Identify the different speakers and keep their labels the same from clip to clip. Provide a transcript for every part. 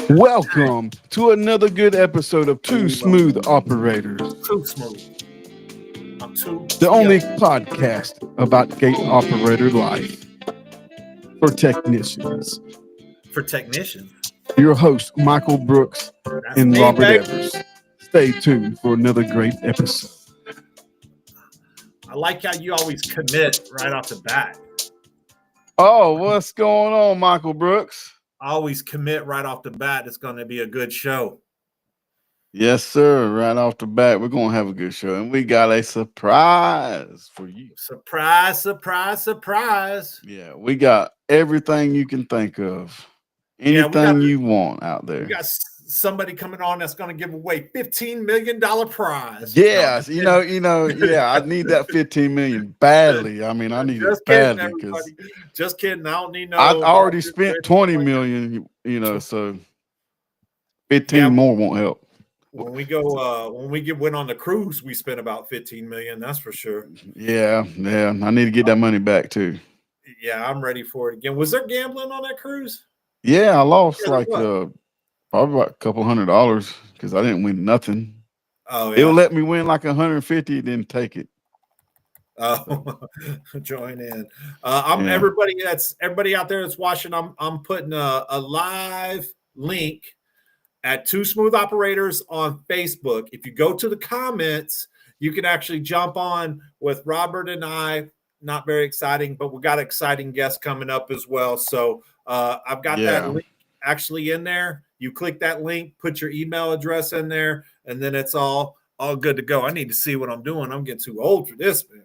Speaker 1: Welcome to another good episode of Two Smooth Operators,
Speaker 2: Too smooth. I'm too
Speaker 1: the only
Speaker 2: TO.
Speaker 1: podcast about gate operator life for technicians.
Speaker 2: For technicians.
Speaker 1: Your host, Michael Brooks
Speaker 2: That's
Speaker 1: and
Speaker 2: me,
Speaker 1: Robert
Speaker 2: baby.
Speaker 1: Evers. Stay tuned for another great episode.
Speaker 2: I like how you always commit right off the bat.
Speaker 1: Oh, what's going on, Michael Brooks?
Speaker 2: I always commit right off the bat. It's going to be a good show.
Speaker 1: Yes, sir. Right off the bat, we're going to have a good show. And we got a surprise for you.
Speaker 2: Surprise, surprise, surprise.
Speaker 1: Yeah, we got everything you can think of. Anything you want out there.
Speaker 2: We got somebody coming on that's going to give away $15 million prize.
Speaker 1: Yes, yeah, I need that 15 million badly. I mean, I need it badly because
Speaker 2: just kidding. I don't need no.
Speaker 1: I already spent 20 million, so 15 more won't help.
Speaker 2: When we go, went on the cruise, we spent about 15 million. That's for sure.
Speaker 1: Yeah. I need to get that money back too.
Speaker 2: Yeah, I'm ready for it again. Was there gambling on that cruise?
Speaker 1: Yeah, I lost probably about a couple $100 because I didn't win nothing.
Speaker 2: Oh, yeah.
Speaker 1: It'll let me win like 150, then take it.
Speaker 2: Oh, join in. Everybody out there that's watching. I'm putting a live link at Two Smooth Operators on Facebook. If you go to the comments, you can actually jump on with Robert and I. Not very exciting, but we got exciting guests coming up as well. So I've got that link actually in there. You click that link, put your email address in there, and then it's all good to go. I need to see what I'm doing. I'm getting too old for this, man.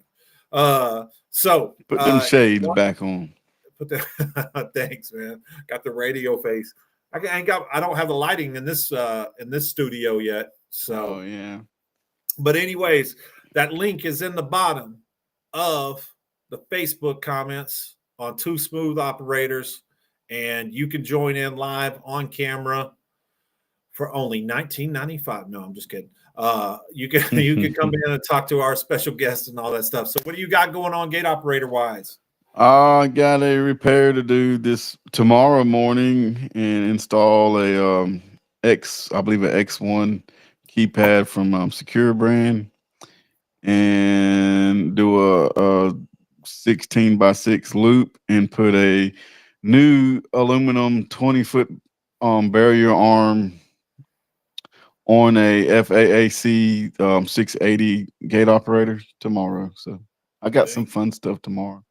Speaker 2: So
Speaker 1: put them shades back on.
Speaker 2: Thanks, man. Got the radio face. I don't have the lighting in this studio yet. So
Speaker 1: yeah.
Speaker 2: But anyways, that link is in the bottom of the Facebook comments on Two Smooth Operators, and you can join in live on camera for only $19.95. No, I'm just kidding. You can come in and talk to our special guests and all that stuff. So what do you got going on gate operator wise?
Speaker 1: I got a repair to do this tomorrow morning and install a X1 keypad from Secure Brand and do a 16 by 6 loop and put a new aluminum 20-foot barrier arm on a FAAC 680 gate operator tomorrow. So I got some fun stuff tomorrow.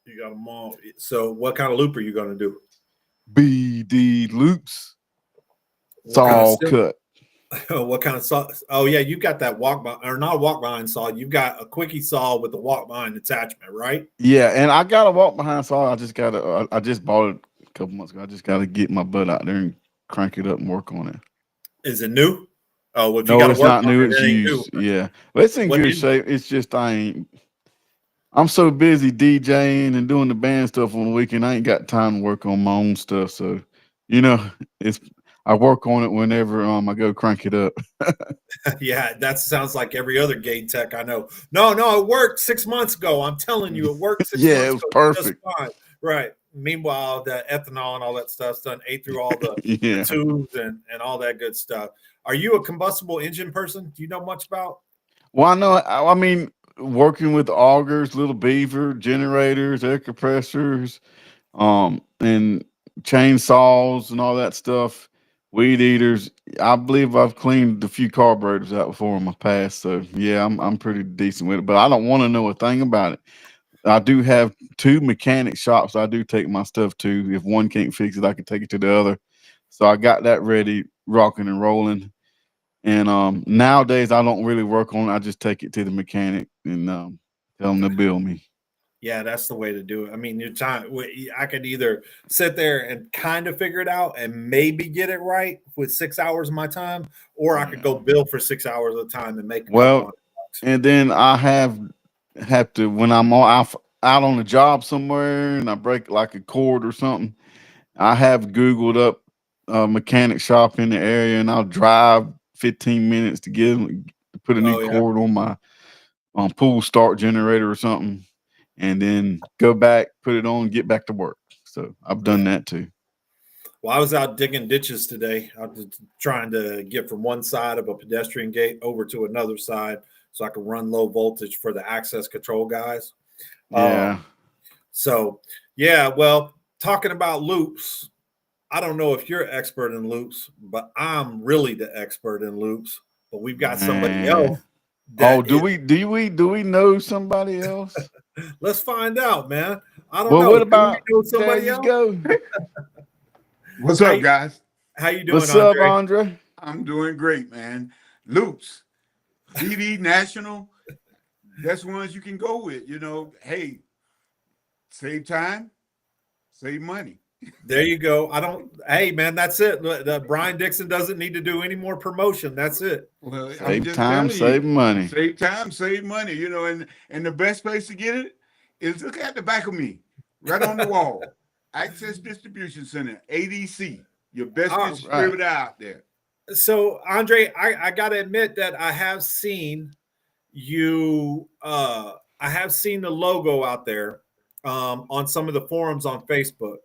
Speaker 2: You got them all. So what kind of loop are you going to do?
Speaker 1: BD loops. Saw cut.
Speaker 2: What kind of saw? Oh yeah, you got that walk by or not walk behind saw. You've got a quickie saw with the walk behind attachment, right?
Speaker 1: Yeah, and I got a walk behind saw. I just bought it a couple months ago. I just got to get my butt out there and crank it up and work on it.
Speaker 2: Is it new? Oh, well, if
Speaker 1: no,
Speaker 2: you
Speaker 1: it's not new. It's used. New. Yeah, but it's in good shape. It's just I'm so busy DJing and doing the band stuff on the weekend. I ain't got time to work on my own stuff. So, I work on it whenever I go crank it up.
Speaker 2: Yeah, that sounds like every other gate tech I know. No, it worked 6 months ago. I'm telling you, it worked 6 months ago.
Speaker 1: Yeah, it was perfect.
Speaker 2: Right. Meanwhile, the ethanol and all that stuff's done ate through all the tubes and all that good stuff. Are you a combustible engine person? Do you know much about?
Speaker 1: Well, I mean, working with augers, little beaver, generators, air compressors, and chainsaws and all that stuff, weed eaters. I believe I've cleaned a few carburetors out before in my past. So yeah, I'm pretty decent with it, but I don't want to know a thing about it. I do have 2 mechanic shops I do take my stuff to. If one can't fix it, I can take it to the other. So I got that ready, rocking and rolling. And nowadays I don't really work on it. I just take it to the mechanic and tell them to bill me.
Speaker 2: Yeah, that's the way to do it. I mean, your time. I could either sit there and kind of figure it out and maybe get it right with 6 hours of my time, or I could go bill for 6 hours of time and make.
Speaker 1: And then I have to when I'm out on a job somewhere and I break like a cord or something. I have Googled up a mechanic shop in the area, and I'll drive 15 minutes to put a new cord on my pool start generator or something, and then go back, put it on, get back to work. So I've done that too.
Speaker 2: Well, I was out digging ditches today. I was trying to get from one side of a pedestrian gate over to another side so I could run low voltage for the access control guys.
Speaker 1: Yeah.
Speaker 2: So, yeah, well, talking about loops, I don't know if you're expert in loops, but I'm really the expert in loops. But we've got somebody
Speaker 1: Man.
Speaker 2: else.
Speaker 1: Oh, do we know somebody else?
Speaker 2: Let's find out, man. I don't
Speaker 1: Well,
Speaker 2: know.
Speaker 1: what
Speaker 2: Do we
Speaker 1: about
Speaker 2: know
Speaker 1: there
Speaker 2: somebody
Speaker 1: you
Speaker 2: else?
Speaker 1: go.
Speaker 3: What's up, guys?
Speaker 2: How you doing,
Speaker 1: What's up,
Speaker 2: Andre?
Speaker 1: Andre?
Speaker 3: I'm doing great, man. Loops, BD National, that's ones you can go with. You know, hey, save time, save money.
Speaker 2: There you go. Hey, man, that's it. Brian Dixon doesn't need to do any more promotion. That's it.
Speaker 3: Well, I'm
Speaker 1: Save
Speaker 3: just
Speaker 1: time,
Speaker 3: telling
Speaker 1: save
Speaker 3: you,
Speaker 1: money.
Speaker 3: save time, save money. You know, and the best place to get it is look at the back of me, right on the wall. Access Distribution Center, ADC, your best distributor out there.
Speaker 2: So, Andre, I got to admit that I have seen you. I have seen the logo out there on some of the forums on Facebook.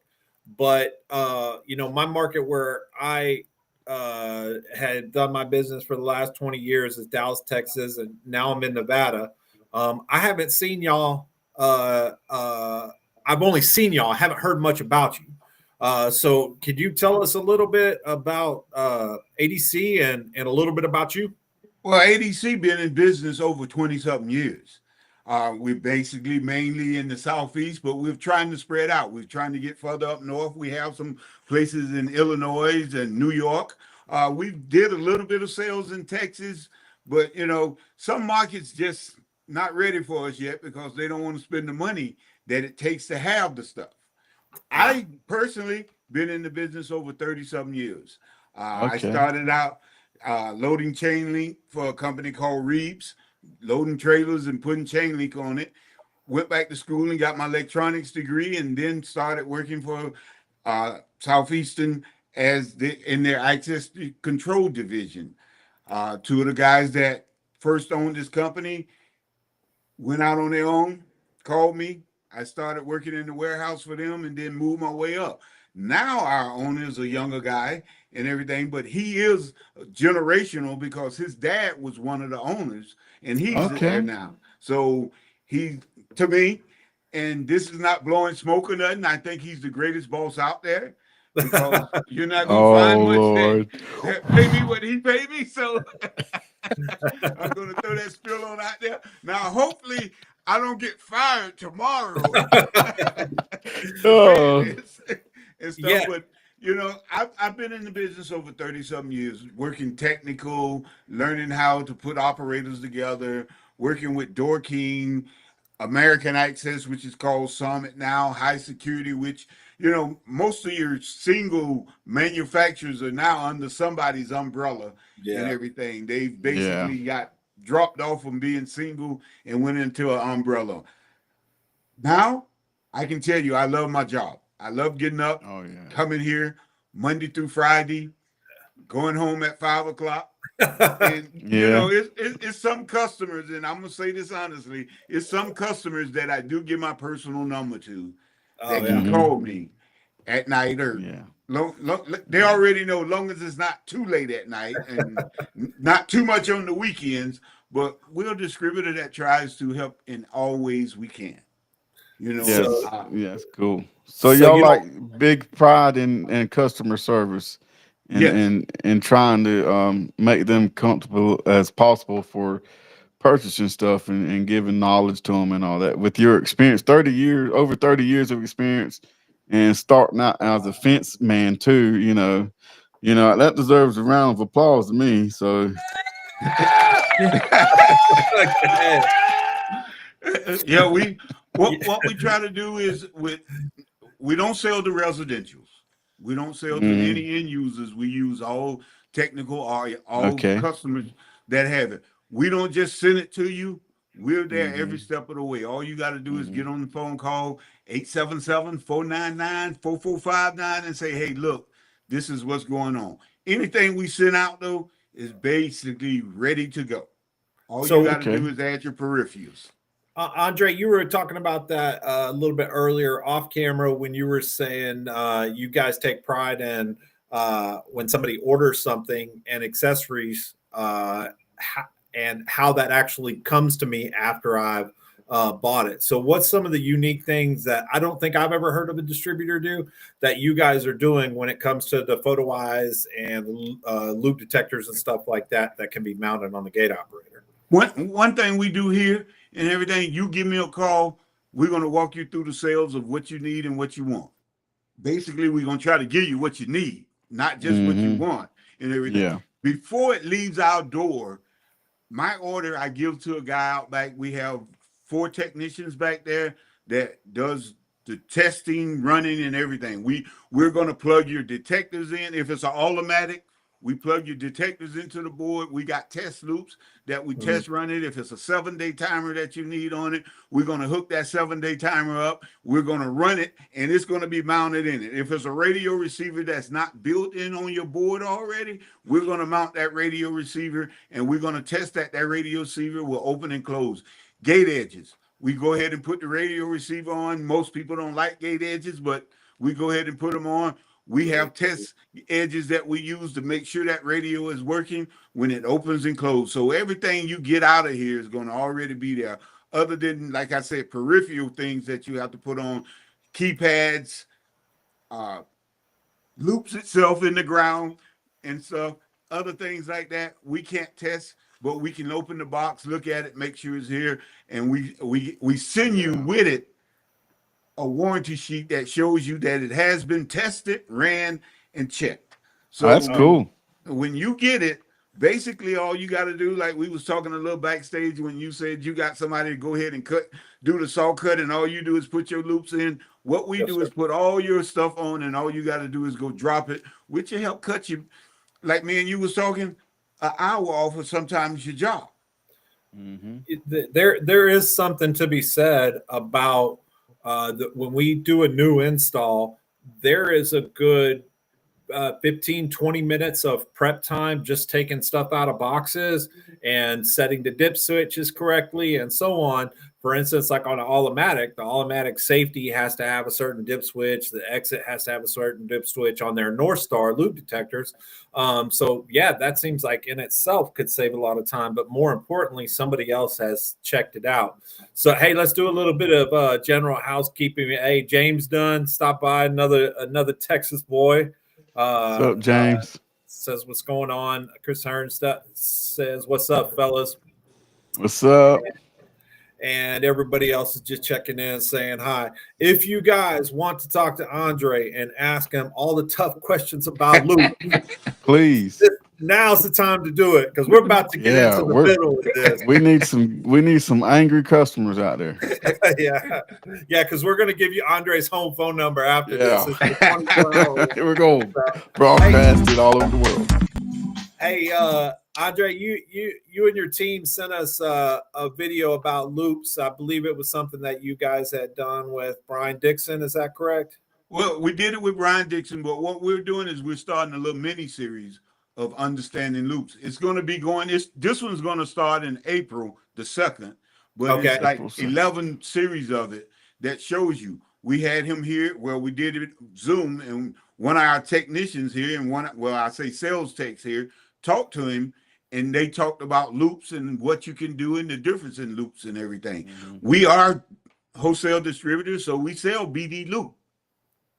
Speaker 2: But my market where I had done my business for the last 20 years is Dallas, Texas, and now I'm in Nevada. I haven't seen y'all. I've only seen y'all. I haven't heard much about you. So could you tell us a little bit about ADC and a little bit about you?
Speaker 3: Well, ADC been in business over 20-something years. We're basically mainly in the Southeast, but we're trying to spread out. We're trying to get further up north. We have some places in Illinois and New York. We did a little bit of sales in Texas, but, some markets just not ready for us yet because they don't want to spend the money that it takes to have the stuff. I personally been in the business over 30-something years. I started out loading chain link for a company called Reeves, loading trailers and putting chain link on it. Went back to school and got my electronics degree, and then started working for Southeastern in their access control division. Two of the guys that first owned this company went out on their own, called me. I started working in the warehouse for them and then moved my way up. Now our owner is a younger guy and everything, but he is generational because his dad was one of the owners and he's there now. So he, to me, and this is not blowing smoke or nothing, I think he's the greatest boss out there because you're not going to find much that pay me what he paid me. So I'm going to throw that spill on out there. Now, hopefully, I don't get fired tomorrow. And stuff, yeah. But I've been in the business over 30-something years, working technical, learning how to put operators together, working with Door King, American Access, which is called Summit now, High Security, which most of your single manufacturers are now under somebody's umbrella and everything. They've basically got dropped off from being single and went into an umbrella. Now, I can tell you, I love my job. I love getting up, coming here Monday through Friday, going home at 5 o'clock. And, it's some customers, and I'm going to say this honestly, it's some customers that I do give my personal number to that can call me at night or they already know, long as it's not too late at night and not too much on the weekends, but we're a distributor that tries to help in all ways we can.
Speaker 1: Yes, cool. So y'all like big pride in customer service and trying to make them comfortable as possible for purchasing stuff and giving knowledge to them and all that. With your experience, over 30 years of experience, and starting out as a fence man too, that deserves a round of applause to me. So
Speaker 3: what we try to do is we don't sell to residentials. We don't sell to any end users. We use all technical or all customers that have it. We don't just send it to you. We're there every step of the way. All you got to do is get on the phone call 877-499-4459 and say, hey, look, this is what's going on. Anything we send out, though, is basically ready to go. All you got to do is add your peripherals.
Speaker 2: Andre, you were talking about that a little bit earlier off camera when you were saying you guys take pride in when somebody orders something and accessories and how that actually comes to me after I've bought it. So what's some of the unique things that I don't think I've ever heard of a distributor do that you guys are doing when it comes to the photo eyes and loop detectors and stuff like that that can be mounted on the gate operator?
Speaker 3: One thing we do here and everything, you give me a call, we're going to walk you through the sales of what you need and what you want. Basically, we're going to try to give you what you need, not just what you want and everything.
Speaker 1: Yeah.
Speaker 3: Before it leaves our door, my order I give to a guy out back. We have 4 technicians back there that does the testing, running, and everything. We're going to plug your detectors in. If it's an automatic, we plug your detectors into the board. We got test loops that we test run it. If it's a 7-day timer that you need on it, we're going to hook that 7-day timer up. We're going to run it, and it's going to be mounted in it. If it's a radio receiver that's not built in on your board already, we're going to mount that radio receiver, and we're going to test that radio receiver will open and close. Gate edges. We go ahead and put the radio receiver on. Most people don't like gate edges, but we go ahead and put them on. We have test edges that we use to make sure that radio is working when it opens and closes. So everything you get out of here is going to already be there, other than, like I said, peripheral things that you have to put on, keypads, loops itself in the ground and stuff, other things like that. We can't test, but we can open the box, look at it, make sure it's here, and we send you with it a warranty sheet that shows you that it has been tested, ran, and checked. So
Speaker 1: that's cool.
Speaker 3: When you get it, basically all you got to do, like we was talking a little backstage when you said you got somebody to go ahead and do the saw cut, and all you do is put your loops in. What we do is put all your stuff on, and all you got to do is go drop it, which will help cut you, like me and you was talking, an hour off of sometimes your job.
Speaker 2: There is something to be said about when we do a new install, there is a good 15, 20 minutes of prep time, just taking stuff out of boxes and setting the dip switches correctly and so on. For instance, like on an automatic, the automatic safety has to have a certain dip switch. The exit has to have a certain dip switch on their North Star loop detectors. So yeah, that seems like in itself could save a lot of time, but more importantly, somebody else has checked it out. So, hey, let's do a little bit of general housekeeping. Hey, James Dunn, stop by, another Texas boy.
Speaker 1: What's up, James?
Speaker 2: Says what's going on. Chris Hearn says, what's up, fellas?
Speaker 1: What's up?
Speaker 2: And everybody else is just checking in, saying hi. If you guys want to talk to Andre and ask him all the tough questions about Luke,
Speaker 1: please.
Speaker 2: Now's the time to do it, because we're about to get into the middle of this.
Speaker 1: We need some angry customers out there.
Speaker 2: yeah, because we're going to give you Andre's home phone number after this.
Speaker 1: We're going to broadcast it all over the world.
Speaker 2: Hey, Andre, you and your team sent us a video about loops. I believe it was something that you guys had done with Brian Dixon. Is that correct?
Speaker 3: Well, we did it with Brian Dixon, but what we're doing is we're starting a little mini series of understanding loops. It's going to be this one's going to start in April the 2nd, but it's like 11 series of it that shows you. We had him here where we did it Zoom, and one of our technicians here and I say sales techs here talked to him, and they talked about loops and what you can do and the difference in loops and everything. We are wholesale distributors, so we sell BD loop.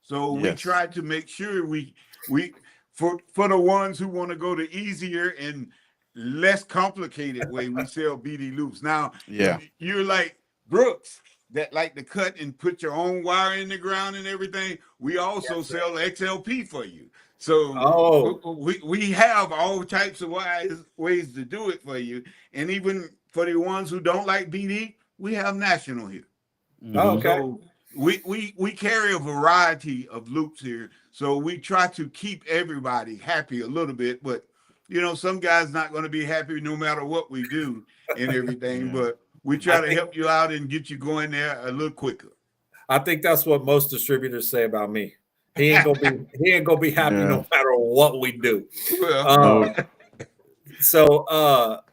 Speaker 3: So we try to make sure we for the ones who want to go the easier and less complicated way, we sell BD loops. Now, you're like Brooks that like to cut and put your own wire in the ground and everything. We also sell XLP for you. So we have all types of ways to do it for you. And even for the ones who don't like BD, we have national here. So we carry a variety of loops here. So we try to keep everybody happy a little bit, but some guys not going to be happy no matter what we do and everything, but we try to help you out and get you going there a little quicker.
Speaker 2: I think that's what most distributors say about me. He ain't gonna be happy no matter what we do. So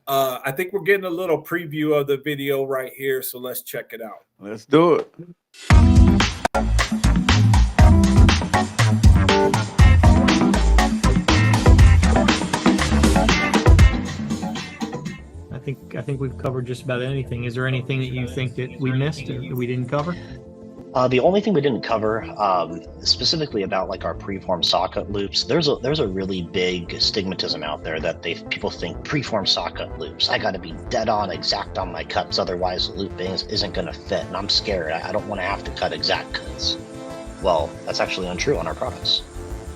Speaker 2: I think we're getting a little preview of the video right here. So let's check it out.
Speaker 1: Let's do it.
Speaker 4: I think we've covered just about anything. Is there anything that you think that we missed or that we didn't cover?
Speaker 5: The only thing we didn't cover, specifically about like our preform socket loops, there's a really big stigmatism out there that people think preform socket loops, I got to be dead on exact on my cuts, otherwise the loop isn't going to fit, and I'm scared. I don't want to have to cut exact cuts. Well, that's actually untrue on our products.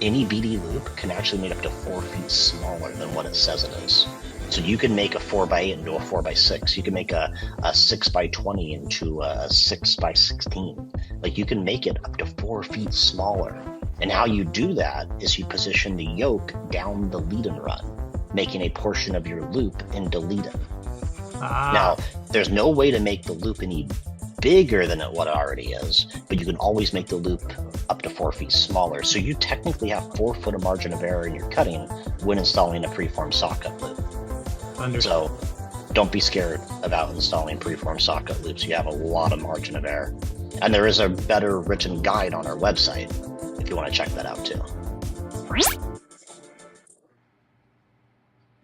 Speaker 5: Any BD loop can actually make up to 4 feet smaller than what it says it is. So you can make a 4x8 into a 4x6. You can make a 6x20 into a 6x16. Like, you can make it up to 4 feet smaller. And how you do that is you position the yoke down the lead and run, making a portion of your loop into lead in. Now, there's no way to make the loop any bigger than what it already is, but you can always make the loop up to 4 feet smaller. So you technically have 4 foot of margin of error in your cutting when installing a preform socket loop. So don't be scared about installing preform socket loops. You have a lot of margin of error. And there is a better written guide on our website if you want to check that out too.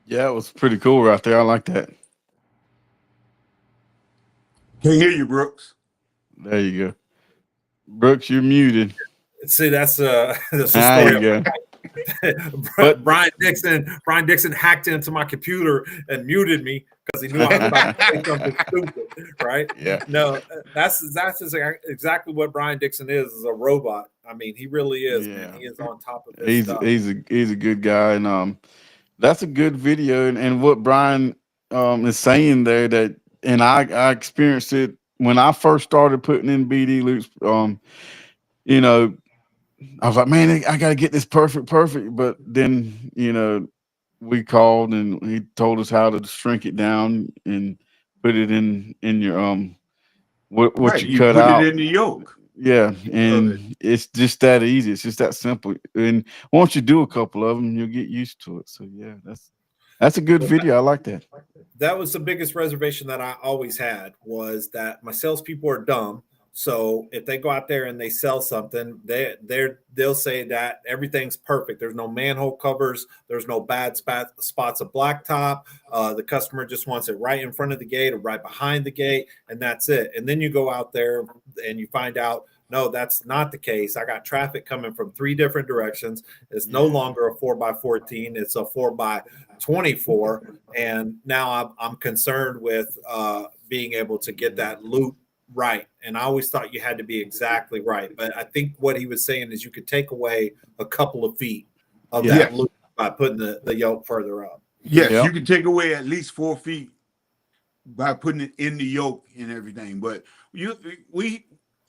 Speaker 1: Yeah, it was pretty cool right there. I like that.
Speaker 3: Can't hear you, Brooks.
Speaker 1: There you go. Brooks, you're muted.
Speaker 2: See, that's the
Speaker 1: There
Speaker 2: story.
Speaker 1: you go.
Speaker 2: But Brian Dixon hacked into my computer and muted me because he knew I was about to say something stupid, right?
Speaker 1: Yeah.
Speaker 2: No, that's exactly what Brian Dixon is a robot. I mean, he really is.
Speaker 1: Yeah.
Speaker 2: Man. He is on top of this stuff.
Speaker 1: He's a good guy, and that's a good video. And what Brian is saying there, that, and I experienced it when I first started putting in BD loops. You know, I was like, man, I got to get this perfect. But then, you know, we called and he told us how to shrink it down and put it in your what
Speaker 3: Right,
Speaker 1: you cut
Speaker 3: put
Speaker 1: out.
Speaker 3: it in the yoke.
Speaker 1: Yeah, and it's just that easy. It's just that simple. And once you do a couple of them, you'll get used to it. So yeah, that's a good video. I like that.
Speaker 2: That was the biggest reservation that I always had, was that my salespeople are dumb. So if they go out there and they sell something, they'll say that everything's perfect. There's no manhole covers. There's no bad spots of blacktop. The customer just wants it right in front of the gate or right behind the gate, and that's it. And then you go out there and you find out, no, that's not the case. I got traffic coming from 3 different directions. It's no longer a 4x14. It's a 4x24. And now I'm concerned with being able to get that loop right. And I always thought you had to be exactly right. But I think what he was saying is you could take away a couple of feet of that loop by putting the yoke further up.
Speaker 3: Yes,
Speaker 1: Yep.
Speaker 3: you can take away at least 4 feet by putting it in the yoke and everything. But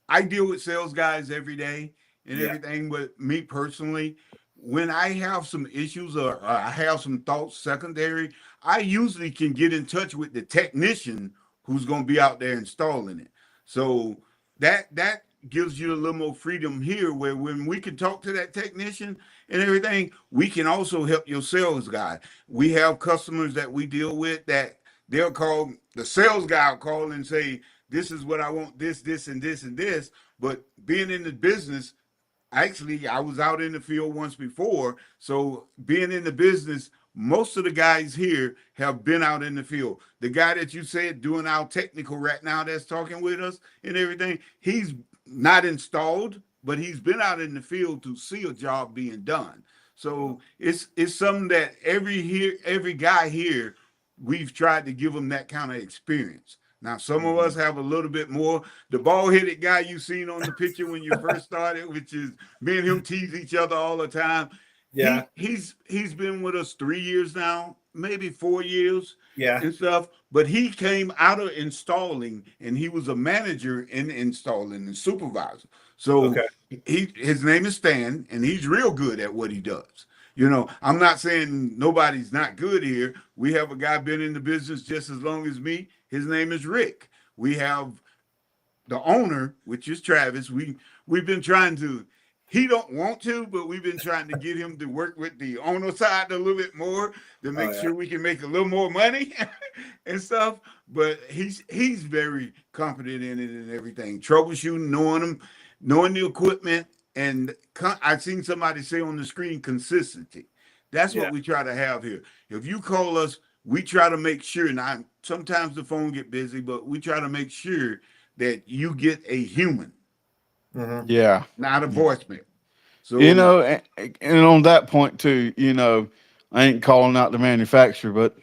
Speaker 3: I deal with sales guys every day and everything. But me personally, when I have some issues or I have some thoughts secondary, I usually can get in touch with the technician who's going to be out there installing it. So that gives you a little more freedom here, where when we can talk to that technician and everything, we can also help your sales guy. We have customers that we deal with that they'll call, the sales guy will call and say, this is what I want, this, and this, and this. But being in the business, actually, I was out in the field once before. So being in the business, most of the guys here have been out in the field. The guy that you said doing our technical right now that's talking with us and everything, he's not installed, but he's been out in the field to see a job being done. So it's something that every guy here, we've tried to give them that kind of experience. Now, some of us have a little bit more. The bald-headed guy you seen on the picture when you first started, which is me and him tease each other all the time. Yeah, he's been with us 3 years now, maybe 4 years, and stuff. But he came out of installing, and he was a manager in installing and supervisor. So his name is Stan, and he's real good at what he does. You know, I'm not saying nobody's not good here. We have a guy been in the business just as long as me. His name is Rick. We have the owner, which is Travis. We've been trying to He don't want to, but we've been trying to get him to work with the owner side a little bit more to make sure we can make a little more money and stuff. But he's very confident in it and everything. Troubleshooting, knowing the equipment, and I've seen somebody say on the screen consistency. That's what we try to have here. If you call us, we try to make sure. Now, sometimes the phone get busy, but we try to make sure that you get a human.
Speaker 1: Yeah.
Speaker 3: Not a voicemail. So
Speaker 1: You know, and on that point too, you know, I ain't calling out the manufacturer, but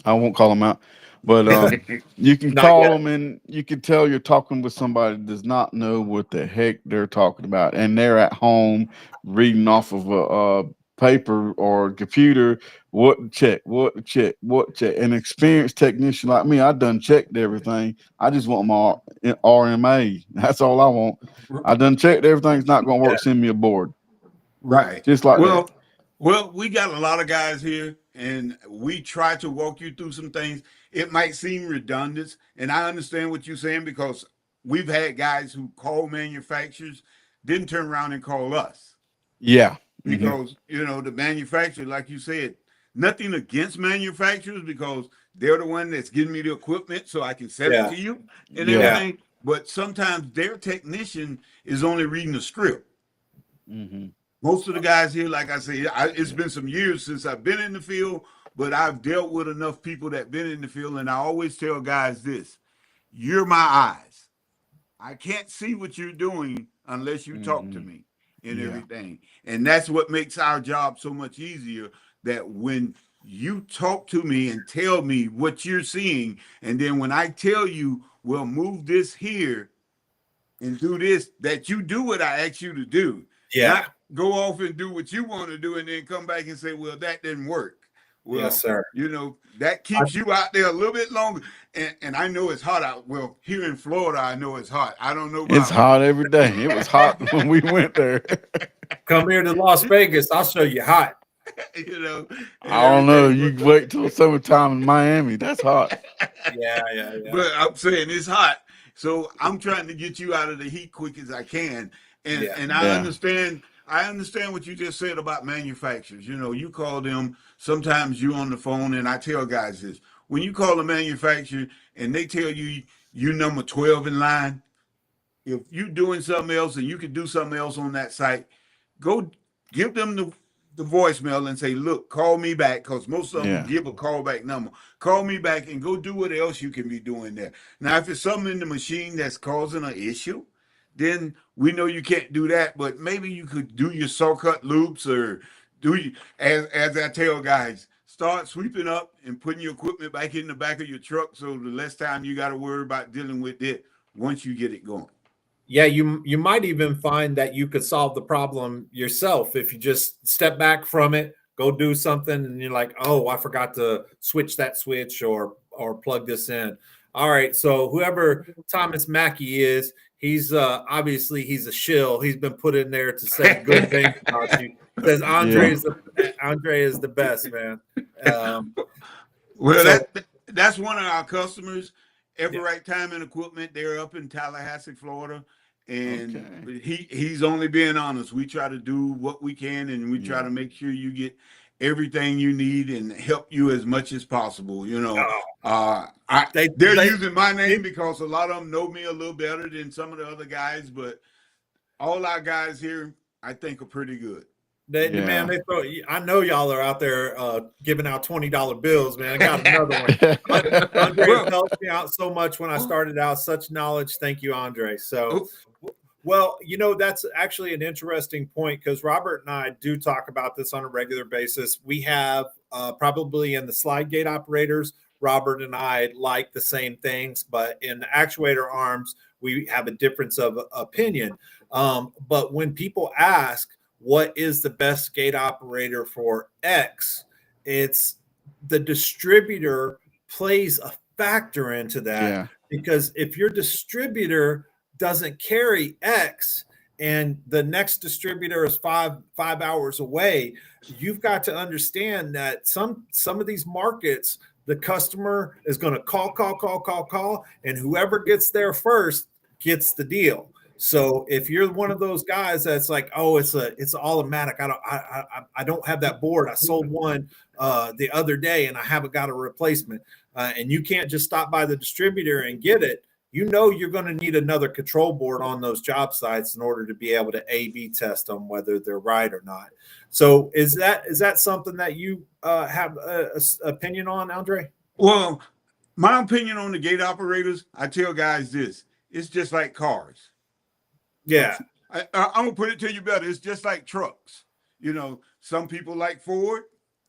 Speaker 1: I won't call them out. But you can
Speaker 2: Not
Speaker 1: call
Speaker 2: yet.
Speaker 1: them, and you can tell you're talking with somebody that does not know what the heck they're talking about, and they're at home reading off of a paper or computer what to check, what to check, what to check. An experienced technician like me, I done checked everything. I just want my RMA. That's all I want. I done checked everything's not going to work. Send me a board.
Speaker 3: right.
Speaker 1: Just like that.
Speaker 3: Well, we got a lot of guys here, and we try to walk you through some things. It might seem redundant, and I understand what you're saying, because we've had guys who call manufacturers, didn't turn around and call us.
Speaker 1: Yeah.
Speaker 3: Because, you know, the manufacturer, like you said, nothing against manufacturers, because they're the one that's giving me the equipment so I can sell it to you and everything. But sometimes their technician is only reading the script. Most of the guys here, like I say, it's been some years since I've been in the field, but I've dealt with enough people that been in the field, and I always tell guys this: you're my eyes. I can't see what you're doing unless you talk to me and everything. And that's what makes our job so much easier, that when you talk to me and tell me what you're seeing, and then when I tell you, well, move this here and do this, that you do what I ask you to do.
Speaker 2: Yeah.
Speaker 3: Not go off and do what you want to do and then come back and say, well, that didn't work. Well,
Speaker 2: Yes, sir.
Speaker 3: You know, that keeps you out there a little bit longer. And I know it's hot out. Well, here in Florida, I know it's hot. I don't know about
Speaker 1: It's hot every day. It was hot when we went there.
Speaker 2: Come here to Las Vegas. I'll show you hot.
Speaker 3: You know,
Speaker 1: I don't know. You wait till summertime in Miami. That's hot.
Speaker 2: Yeah.
Speaker 3: But I'm saying it's hot. So I'm trying to get you out of the heat quick as I can. And I understand what you just said about manufacturers. You know, you call them, sometimes you on the phone, and I tell guys this: when you call a manufacturer and they tell you you number 12 in line, if you're doing something else and you can do something else on that site, go give them the voicemail and say, look, call me back, because most of them give a callback number. Call me back and go do what else you can be doing there. Now, if it's something in the machine that's causing an issue, then we know you can't do that, but maybe you could do your saw cut loops, or as I tell guys, start sweeping up and putting your equipment back in the back of your truck, so the less time you got to worry about dealing with it once you get it going.
Speaker 2: Yeah, you might even find that you could solve the problem yourself if you just step back from it, go do something, and you're like, oh, I forgot to switch that switch or plug this in. All right, so whoever Thomas Mackey is, he's obviously he's a shill. He's been put in there to say good things about you. Says Andre is the best, man.
Speaker 3: Well, that's one of our customers. Everright Time and Equipment. They're up in Tallahassee, Florida, and he's only being honest. We try to do what we can, and we try to make sure you get everything you need and help you as much as possible. You know, they're using my name because a lot of them know me a little better than some of the other guys, but all our guys here, I think, are pretty good.
Speaker 2: Man, I know y'all are out there giving out $20 bills, man. I got another one. Andre helped me out so much when I started out. Such knowledge. Thank you, Andre. So, well, you know, that's actually an interesting point, because Robert and I do talk about this on a regular basis. We have probably in the slide gate operators, Robert and I like the same things, but in the actuator arms, we have a difference of opinion. But when people ask, what is the best gate operator for X? It's the distributor plays a factor into that, because if your distributor doesn't carry X and the next distributor is five hours away, you've got to understand that some of these markets, the customer is going to call, and whoever gets there first gets the deal. So if you're one of those guys that's like, oh, it's automatic. I don't have that board. I sold one the other day and I haven't got a replacement. And you can't just stop by the distributor and get it. You know you're going to need another control board on those job sites in order to be able to A/B test them whether they're right or not. So is that something that you have an opinion on, Andre?
Speaker 3: Well, my opinion on the gate operators, I tell guys this: it's just like cars.
Speaker 2: Yeah.
Speaker 3: I'm gonna put it to you better. It's just like trucks. You know, some people like Ford,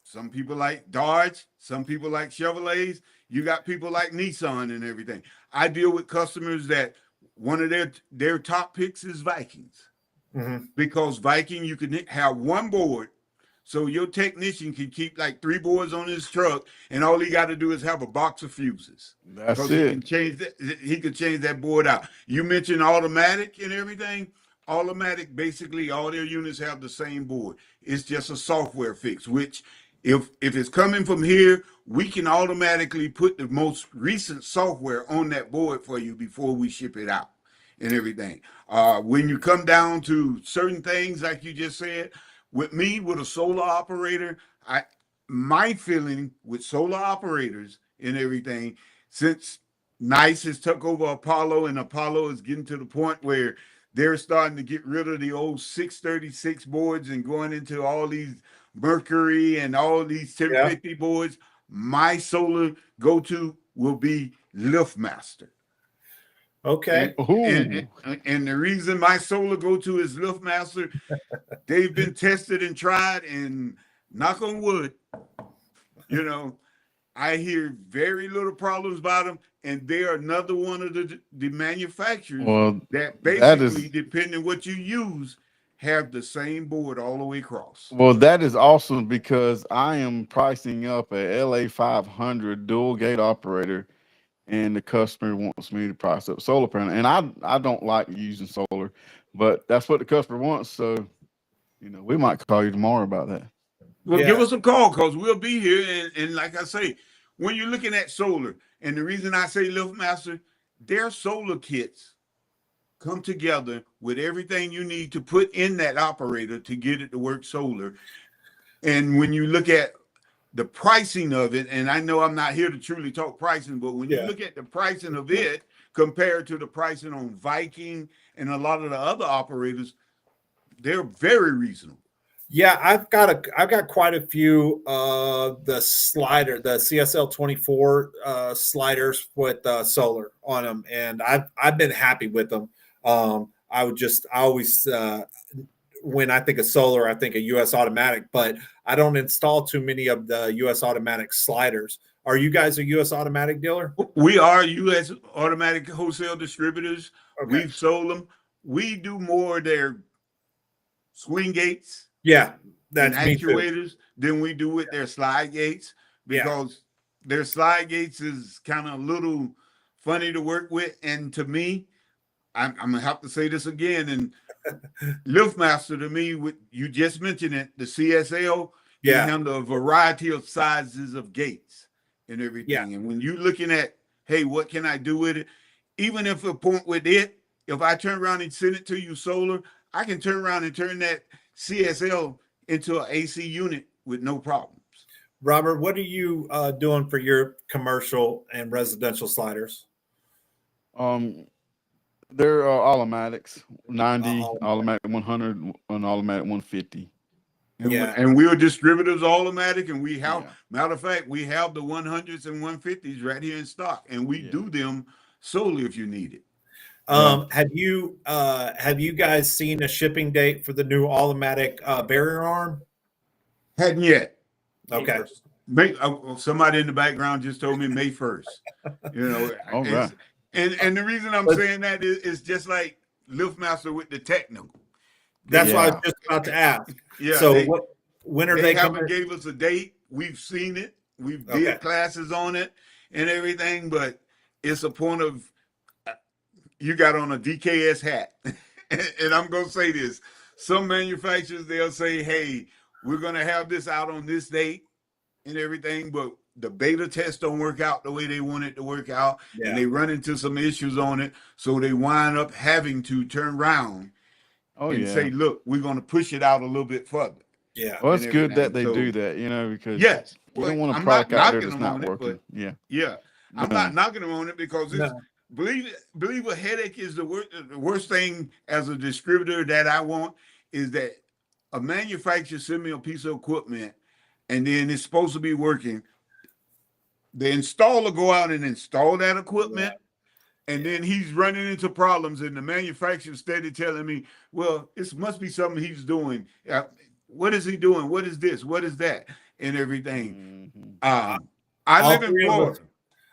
Speaker 3: some people like Dodge, some people like Chevrolets. You got people like Nissan and everything. I deal with customers that one of their top picks is Vikings, because Viking, you can have one board, so your technician can keep like 3 boards on his truck, and all he got to do is have a box of fuses.
Speaker 1: That's
Speaker 3: He
Speaker 1: it.
Speaker 3: can change that board out. You mentioned automatic and everything. Automatic, basically, all their units have the same board. It's just a software fix, which if it's coming from here, we can automatically put the most recent software on that board for you before we ship it out and everything. When you come down to certain things, like you just said, with me, with a solar operator, my feeling with solar operators and everything, since Nice has took over Apollo, and Apollo is getting to the point where they're starting to get rid of the old 636 boards and going into all these Mercury and all these 1050 boards. My solar go-to will be LiftMaster.
Speaker 2: Okay.
Speaker 3: And the reason my solar go-to is LiftMaster, they've been tested and tried, and knock on wood, you know, I hear very little problems about them, and they are another one of the manufacturers that basically, depending what you use, have the same board all the way across.
Speaker 1: Well, that is awesome, because I am pricing up a LA 500 dual gate operator, and the customer wants me to price up solar panel, and I don't like using solar, but that's what the customer wants. So, you know, we might call you tomorrow about that.
Speaker 3: Well, give us a call, because we'll be here. And like I say, when you're looking at solar, and the reason I say LiftMaster, their solar kits come together with everything you need to put in that operator to get it to work solar. And when you look at the pricing of it, and I know I'm not here to truly talk pricing, but when you look at the pricing of it compared to the pricing on Viking and a lot of the other operators, they're very reasonable.
Speaker 2: Yeah, I've got quite a few the CSL 24 sliders with solar on them, and I've been happy with them. I always when I think of solar, I think of US Automatic, but I don't install too many of the US Automatic sliders. Are you guys a US Automatic dealer?
Speaker 3: We are US Automatic wholesale distributors.
Speaker 2: Okay.
Speaker 3: We've sold them. We do more of their swing gates.
Speaker 2: Yeah, that's
Speaker 3: actuators than we do with their slide gates, because their slide gates is kind of a little funny to work with. And to me, I'm gonna have to say this again. And LiftMaster, to me, you just mentioned it, the CSL can handle a variety of sizes of gates and everything. Yeah. And when you're looking at, hey, what can I do with it? Even if a point with it, if I turn around and send it to you solar, I can turn around and turn that CSL into an AC unit with no problems.
Speaker 2: Robert, what are you doing for your commercial and residential sliders?
Speaker 1: They're automatics, 90, automatic 100, and automatic 150.
Speaker 3: And we are distributors automatic, and we have, matter of fact, we have the 100s and 150s right here in stock, and we do them solely if you need it.
Speaker 2: Have you guys seen a shipping date for the new automatic barrier arm?
Speaker 3: Hadn't yet.
Speaker 2: Okay.
Speaker 3: Somebody in the background just told me May 1st. You know,
Speaker 1: right.
Speaker 3: And the reason I'm saying that is just like LiftMaster with the technical.
Speaker 2: That's what I was just about to ask.
Speaker 3: Yeah.
Speaker 2: So when are they
Speaker 3: haven't gave us a date. We've seen it. We've did classes on it and everything, but it's a point of you got on a DKS hat. And I'm going to say this. Some manufacturers, they'll say, hey, we're going to have this out on this date and everything, but the beta test don't work out the way they want it to work out,
Speaker 2: Yeah.
Speaker 3: and they run into some issues on it, so they wind up having to turn around
Speaker 1: Oh
Speaker 3: and
Speaker 1: yeah.
Speaker 3: say, "Look, we're going to push it out a little bit further."
Speaker 2: Yeah.
Speaker 1: Well, it's
Speaker 3: and
Speaker 1: good that
Speaker 3: everything.
Speaker 1: they do
Speaker 3: So,
Speaker 1: that, you know, because
Speaker 3: Yes,
Speaker 1: you
Speaker 3: well,
Speaker 1: don't want a
Speaker 3: I'm not
Speaker 1: product out there
Speaker 3: knocking
Speaker 1: that's
Speaker 3: them
Speaker 1: not
Speaker 3: on it,
Speaker 1: working.
Speaker 3: but
Speaker 1: Yeah.
Speaker 3: yeah, I'm
Speaker 1: No.
Speaker 3: not knocking them on it because it's
Speaker 2: No.
Speaker 3: believe a headache is the worst thing as a distributor that I want is that a manufacturer send me a piece of equipment and then it's supposed to be working. The installer go out and install that equipment, and then he's running into problems, and the manufacturer steady telling me, "Well, it must be something he's doing. What is he doing? What is this? What is that?" And everything.
Speaker 1: Mhm.
Speaker 3: I
Speaker 2: All
Speaker 3: live in
Speaker 2: three of us-
Speaker 3: Florida.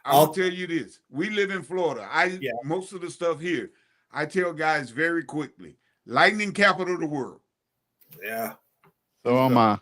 Speaker 3: I
Speaker 2: all-
Speaker 3: will tell you this: we live in Florida.
Speaker 2: Yeah.
Speaker 3: Most of the stuff here, I tell guys very quickly: lightning capital of the world.
Speaker 2: Yeah.
Speaker 1: So am I.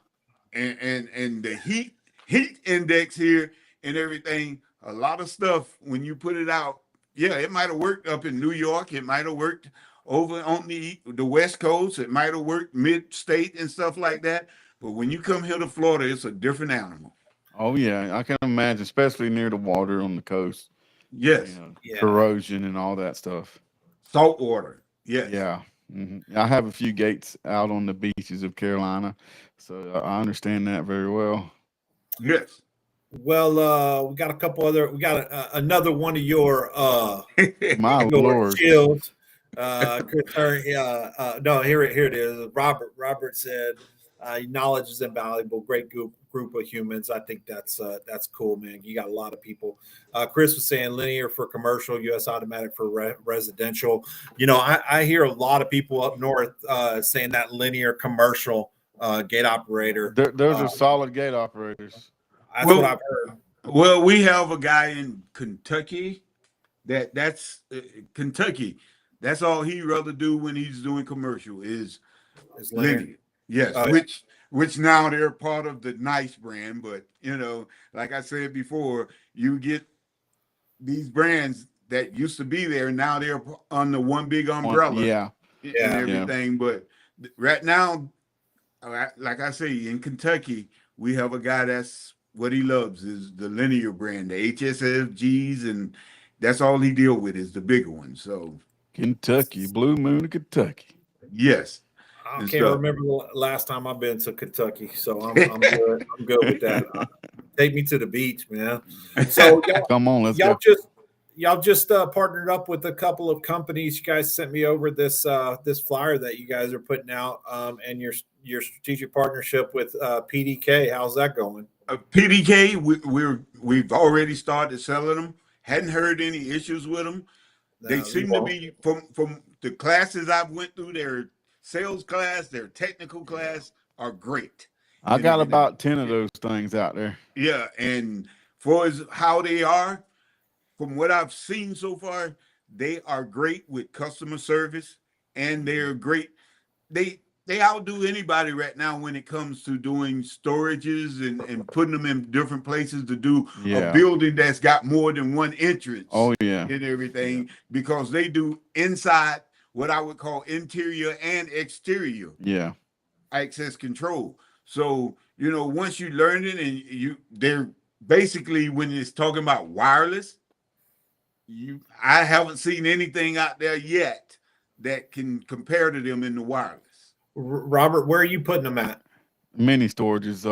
Speaker 3: And the heat index here and everything, a lot of stuff when you put it out, yeah, it might have worked up in New York, it might have worked over on the West Coast, it might have worked mid-state and stuff like that. But when you come here to Florida, it's a different animal.
Speaker 1: Oh yeah, I can imagine, especially near the water on the coast.
Speaker 3: Yes,
Speaker 1: You know,
Speaker 2: Yeah.
Speaker 1: corrosion and all that stuff.
Speaker 3: salt water. Yes.
Speaker 1: Yeah. I have a few gates out on the beaches of Carolina, so I understand that very well.
Speaker 3: Yes.
Speaker 2: Well, we got a couple other. We got another one of your
Speaker 1: My
Speaker 2: your
Speaker 1: lord.
Speaker 2: shields. No, here it is. Robert said, "Knowledge is invaluable. Great group of humans." I think that's cool, man. You got a lot of people. Chris was saying linear for commercial, U.S. automatic for residential. You know, I hear a lot of people up north saying that linear commercial gate operator.
Speaker 1: Those are solid gate operators.
Speaker 2: That's
Speaker 3: Well,
Speaker 2: what I've heard.
Speaker 3: Well, we have a guy in Kentucky that's Kentucky. That's all he rather do when he's doing commercial is
Speaker 2: It's linear.
Speaker 3: linear. Yes,
Speaker 2: Oh, yeah.
Speaker 3: which now they're part of the Nice brand, but you know, like I said before, you get these brands that used to be there, now they're under one big umbrella
Speaker 1: Yeah.
Speaker 3: and
Speaker 2: Yeah.
Speaker 3: everything. But right now, like I say, in Kentucky, we have a guy that's what he loves is the linear brand, the HSFGs, and that's all he deal with is the bigger ones. So
Speaker 1: Kentucky, Blue Moon of
Speaker 3: yes,
Speaker 1: Kentucky.
Speaker 2: I
Speaker 3: and
Speaker 2: can't
Speaker 3: stuff.
Speaker 2: remember the last time I've been to Kentucky, so I'm good. I'm good with that. Take me to the beach, man. So
Speaker 1: Come on, let's
Speaker 2: y'all
Speaker 1: go.
Speaker 2: y'all just partnered up with a couple of companies. You guys sent me over this this flyer that you guys are putting out, and your strategic partnership with PDK. How's that going?
Speaker 3: PDK, we've already started selling them. Hadn't heard any issues with them. They seem to be from the classes I've went through. Their sales class, their technical class are great.
Speaker 1: I
Speaker 3: and
Speaker 1: got
Speaker 3: everything.
Speaker 1: about 10 of those things out there.
Speaker 3: Yeah, and for as how they are, from what I've seen so far, they are great with customer service, and they're great. They outdo anybody right now when it comes to doing storages and putting them in different places to do
Speaker 1: Yeah.
Speaker 3: a building that's got more than one entrance.
Speaker 1: Oh, yeah.
Speaker 3: And everything because they do inside what I would call interior and exterior
Speaker 1: Yeah.
Speaker 3: access control. So, you know, once you learn it and they're basically when it's talking about wireless, I haven't seen anything out there yet that can compare to them in the wireless.
Speaker 2: Robert, where are you putting them at?
Speaker 1: Mini storages.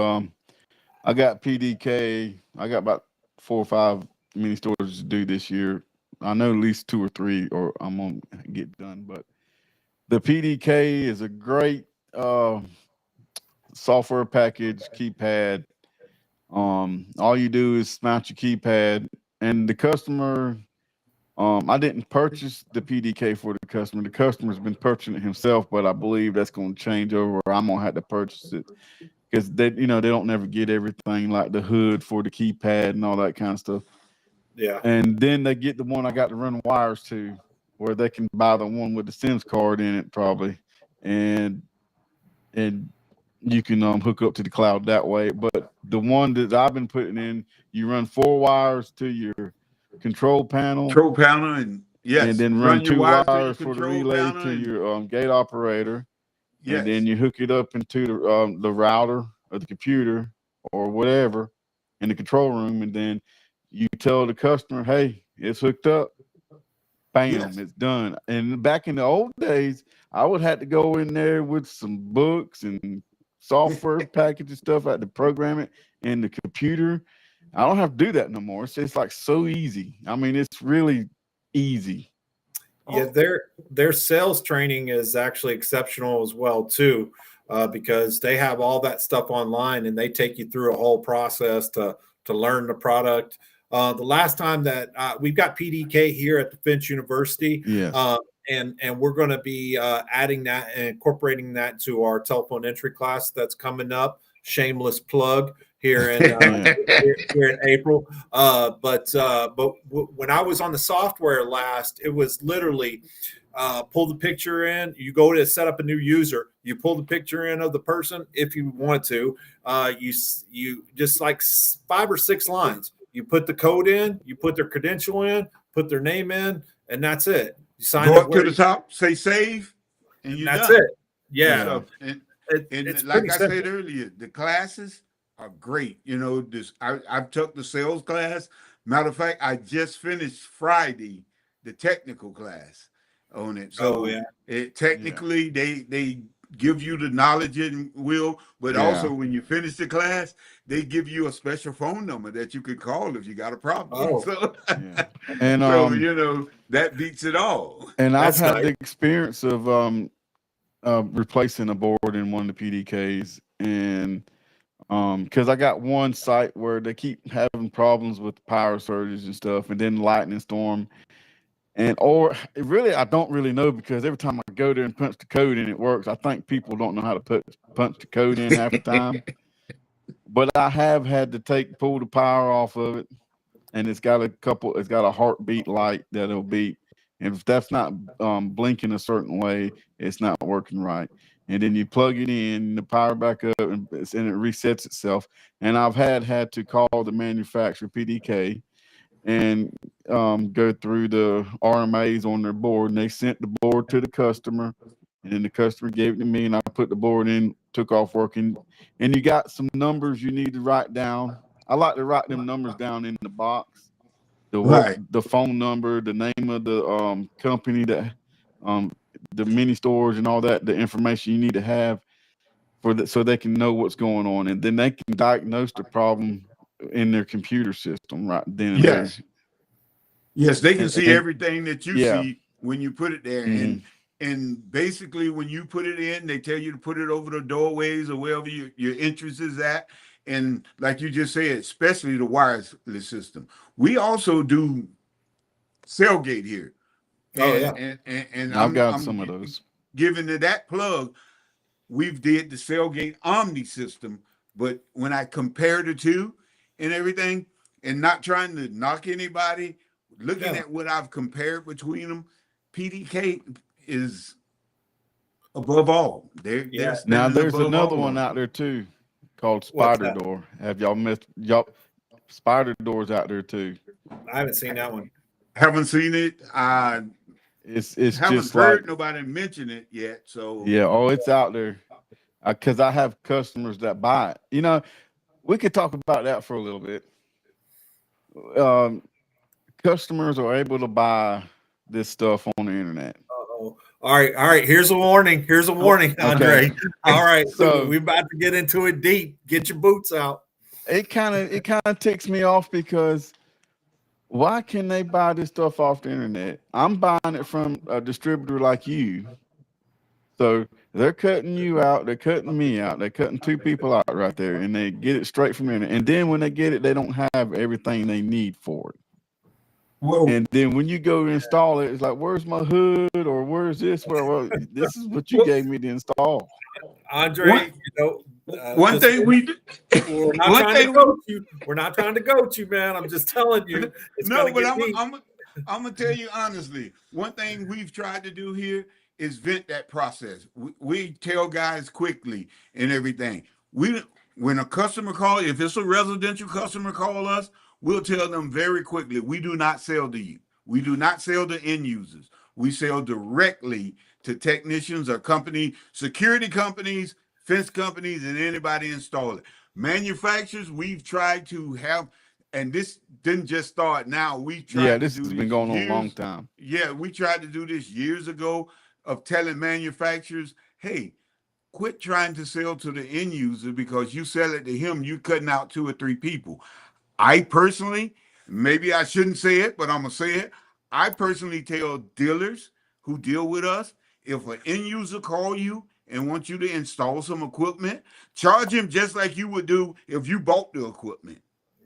Speaker 1: I got PDK. I got about 4 or 5 mini storages to do this year. I know at least 2 or 3 or I'm gonna get done. But the PDK is a great software package, keypad. All you do is mount your keypad, and the customer. I didn't purchase the PDK for the customer. The customer's been purchasing it himself, but I believe that's going to change over. I'm going to have to purchase it because they don't never get everything like the hood for the keypad and all that kind of stuff.
Speaker 2: Yeah.
Speaker 1: And then they get the one I got to run wires to, where they can buy the one with the SIMS card in it probably, and you can hook up to the cloud that way. But the one that I've been putting in, you run 4 wires to your control panel,
Speaker 3: And yes,
Speaker 1: and then run 2
Speaker 3: wires to your
Speaker 1: wires for the
Speaker 3: control
Speaker 1: relay
Speaker 3: panel
Speaker 1: to
Speaker 3: and-
Speaker 1: your gate operator,
Speaker 3: yes.
Speaker 1: and then you hook it up into the router or the computer or whatever, in the control room, and then you tell the customer, "Hey, it's hooked up." Bam,
Speaker 3: Yes.
Speaker 1: it's done. And back in the old days, I would have to go in there with some books and software package and stuff. I had to program it in the computer. I don't have to do that no more. It's just like so easy. I mean, it's really easy.
Speaker 2: Yeah, their sales training is actually exceptional as well too, because they have all that stuff online and they take you through a whole process to learn the product. The last time that we've got PDK here at the Finch University,
Speaker 1: Yes.
Speaker 2: and we're going to be adding that and incorporating that to our telephone entry class that's coming up. Shameless plug here in here in April. But when I was on the software last, it was literally pull the picture in. You go to set up a new user. You pull the picture in of the person if you want to. You just like 5 or 6 lines. You put the code in. You put their credential in. Put their name in, and that's it. You sign
Speaker 3: Go
Speaker 2: up
Speaker 3: up to the top, say save, and you're
Speaker 2: that's
Speaker 3: done.
Speaker 2: it. Yeah.
Speaker 3: So, and
Speaker 2: It's
Speaker 3: like
Speaker 2: pretty
Speaker 3: I
Speaker 2: simple.
Speaker 3: said earlier, the classes are great. You know, I've took the sales class. Matter of fact, I just finished Friday the technical class on it. So it technically they give you the knowledge and will, but also when you finish the class, they give you a special phone number that you can call if you got a problem. So,
Speaker 1: And
Speaker 3: so you know that beats it all.
Speaker 1: And I've
Speaker 2: That's
Speaker 1: had
Speaker 2: nice.
Speaker 1: the experience of replacing a board in one of the PDKs, and because I got one site where they keep having problems with power surges and stuff, and then lightning storm, and or it really I don't really know, because every time I go there and punch the code in, it works. I think people don't know how to punch the code in half the time, but I have had to pull the power off of it, and it's got a heartbeat light that'll beep. And if that's not blinking a certain way, it's not working right. And then you plug it in, the power back up, and it resets itself. And I've had to call the manufacturer, PDK, and go through the RMAs on their board. And they sent the board to the customer, and then the customer gave it to me, and I put the board in, took off working. And you got some numbers you need to write down. I like to write them numbers down in the box. The phone number, the name of the company, that the mini stores and all that, the information you need to have so they can know what's going on, and then they can diagnose the problem in their computer system right then and there.
Speaker 3: Yes, they can see everything that you
Speaker 1: yeah.
Speaker 3: see when you put it there. And basically when you put it in, they tell you to put it over the doorways or wherever your interest is at. And like you just said, especially the wireless system. We also do Cellgate here. And
Speaker 1: I've got some of those.
Speaker 3: Giving to that plug, we've did the Cellgate Omni system, but when I compare the two and everything, and not trying to knock anybody, looking at what I've compared between them, PDK is above all.
Speaker 1: Now there's another one out there too, called Spider Door. Have y'all missed? Spider Door's out there too.
Speaker 2: I haven't seen that one.
Speaker 3: Haven't seen it.
Speaker 1: It's
Speaker 3: haven't
Speaker 1: just
Speaker 3: heard
Speaker 1: like
Speaker 3: nobody mention it yet. So
Speaker 1: it's out there. Because I have customers that buy it. You know, we could talk about that for a little bit. Customers are able to buy this stuff on the internet.
Speaker 2: Uh-oh. All right. Here's a warning, Andre.
Speaker 1: Okay.
Speaker 2: All right,
Speaker 1: So
Speaker 2: we're about to get into it deep. Get your boots out.
Speaker 1: It kind of ticks me off, because why can they buy this stuff off the internet? I'm buying it from a distributor like you. So they're cutting you out, they're cutting me out, they're cutting 2 people out right there, and they get it straight from the internet. And then when they get it, they don't have everything they need for it.
Speaker 3: Whoa.
Speaker 1: And then when you go to install it, it's like, where's my hood, or where's this? Well, this is what you gave me to install.
Speaker 2: Andre,
Speaker 3: one thing we're not trying to
Speaker 2: coach you. We're not trying to coach you, man. I'm just telling you.
Speaker 3: I'm gonna tell you honestly. One thing we've tried to do here is vent that process. We tell guys quickly and everything. When a customer calls, if it's a residential customer call us, we'll tell them very quickly, we do not sell to you. We do not sell to end users. We sell directly to technicians or security companies, fence companies, and anybody install it. Manufacturers, we've tried to have, and this didn't just start now. We've tried
Speaker 1: Yeah,
Speaker 3: to
Speaker 1: this
Speaker 3: do
Speaker 1: has
Speaker 3: this
Speaker 1: been going on a
Speaker 3: years.
Speaker 1: long time.
Speaker 3: Yeah, we tried to do this years ago of telling manufacturers, hey, quit trying to sell to the end user because you sell it to him, you cutting out 2 or 3 people. I personally, maybe I shouldn't say it, but I'm gonna say it. I personally tell dealers who deal with us, if an end user call you and want you to install some equipment, charge him just like you would do if you bought the equipment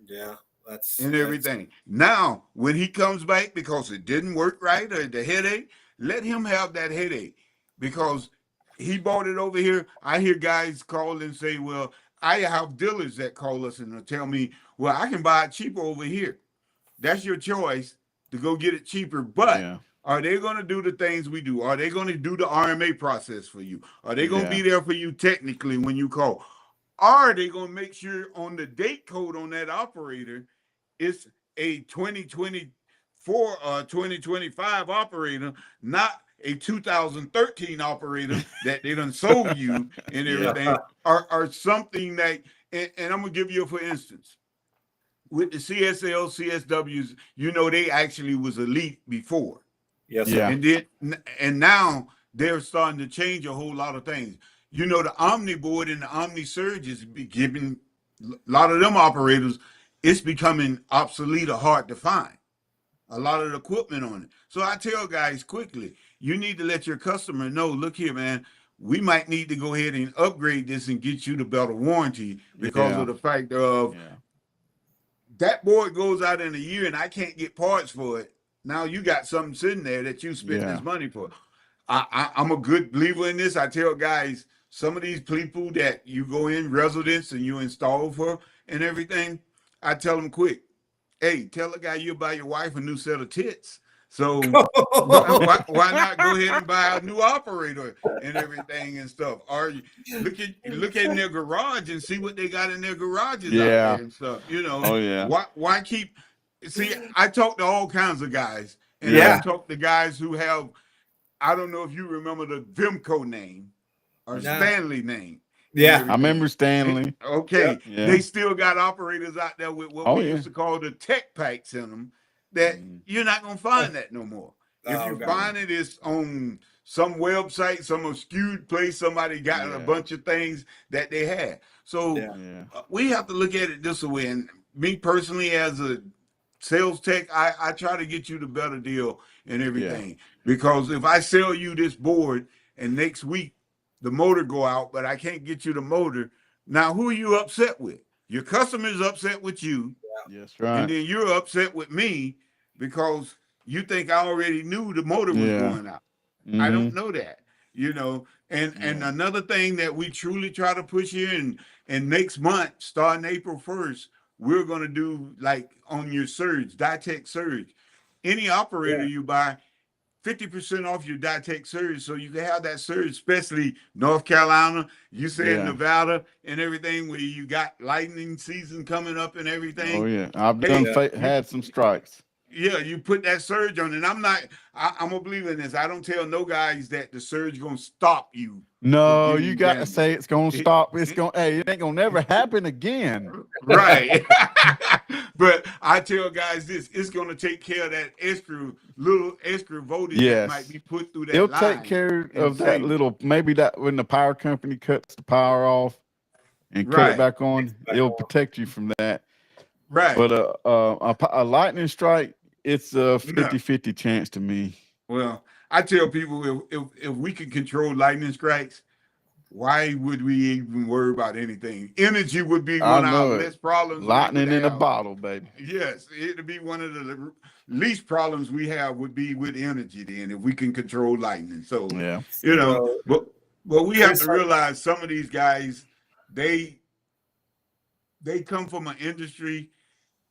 Speaker 2: Yeah, that's
Speaker 3: and everything. Now, when he comes back because it didn't work right or the headache, let him have that headache because he bought it over here. I hear guys call and say, well, I have dealers that call us and they'll tell me, well, I can buy it cheaper over here. That's your choice to go get it cheaper. But
Speaker 1: Yeah.
Speaker 3: are they going to do the things we do? Are they going to do the RMA process for you? Are they going to be there for you technically when you call? Are they going to make sure on the date code on that operator, it's a 2024 or 2025 operator, not a 2013 operator that they done sold you and everything, or something that, and I'm going to give you, for instance, with the CSL, CSWs, you know, they actually was elite before.
Speaker 2: Yes,
Speaker 1: Yeah.
Speaker 3: And now they're starting to change a whole lot of things. You know, the Omni board and the Omni Surge is giving a lot of them operators, it's becoming obsolete or hard to find. A lot of the equipment on it. So I tell guys quickly, you need to let your customer know, look here, man, we might need to go ahead and upgrade this and get you the better warranty because of the fact of that board goes out in a year and I can't get parts for it. Now you got something sitting there that you spent this money for. I'm a good believer in this. I tell guys, some of these people that you go in residence and you install for and everything, I tell them quick, hey, tell the guy you'll buy your wife a new set of tits. So why not go ahead and buy a new operator and everything and stuff? Or look in their garage and see what they got in their garages out there and stuff. You know, why keep? See, I talk to all kinds of guys, and I talk to guys who have. I don't know if you remember the Vimco name or Stanley name.
Speaker 2: Yeah,
Speaker 1: I remember Stanley.
Speaker 3: Okay, they still got operators out there with what we used to call the tech packs in them. That you're not gonna find that no more. If you find it, it's on some website, some obscure place. Somebody got a bunch of things that they had. So we have to look at it this way. And me personally, as a sales tech, I try to get you the better deal and everything. Because if I sell you this board and next week the motor go out, but I can't get you the motor, now who are you upset with? Your customer is upset with you.
Speaker 1: Yes, right.
Speaker 3: And then you're upset with me because you think I already knew the motor was going out. I don't know that, you know. And another thing that we truly try to push here, and next month, starting April 1st, we're going to do, like on your Surge, Dytech Surge. Any operator you buy, 50% off your Dytech Surge, so you can have that Surge, especially North Carolina, you said Nevada and everything, where you got lightning season coming up and everything.
Speaker 1: Oh yeah, I've done had some strikes.
Speaker 3: Yeah, you put that Surge on, and I'm gonna believe in this. I don't tell no guys that the Surge gonna stop you.
Speaker 1: No, you got to say it's gonna stop. It's gonna. Hey, it ain't gonna never happen again.
Speaker 3: Right. But I tell guys this: it's gonna take care of that little extra voltage that might be put through that.
Speaker 1: It'll
Speaker 3: line
Speaker 1: take care of that little. Maybe that when the power company cuts the power off and cut it back on, it'll protect you from that.
Speaker 3: Right.
Speaker 1: But a lightning strike, it's a 50-50 chance to me.
Speaker 3: Well, I tell people if we can control lightning strikes, why would we even worry about anything? Energy would be one of our less problems.
Speaker 1: Lightning in a bottle, baby.
Speaker 3: Yes, it'd be one of the least problems we have would be with energy then if we can control lightning. So you know, but we have to realize some of these guys, they come from an industry.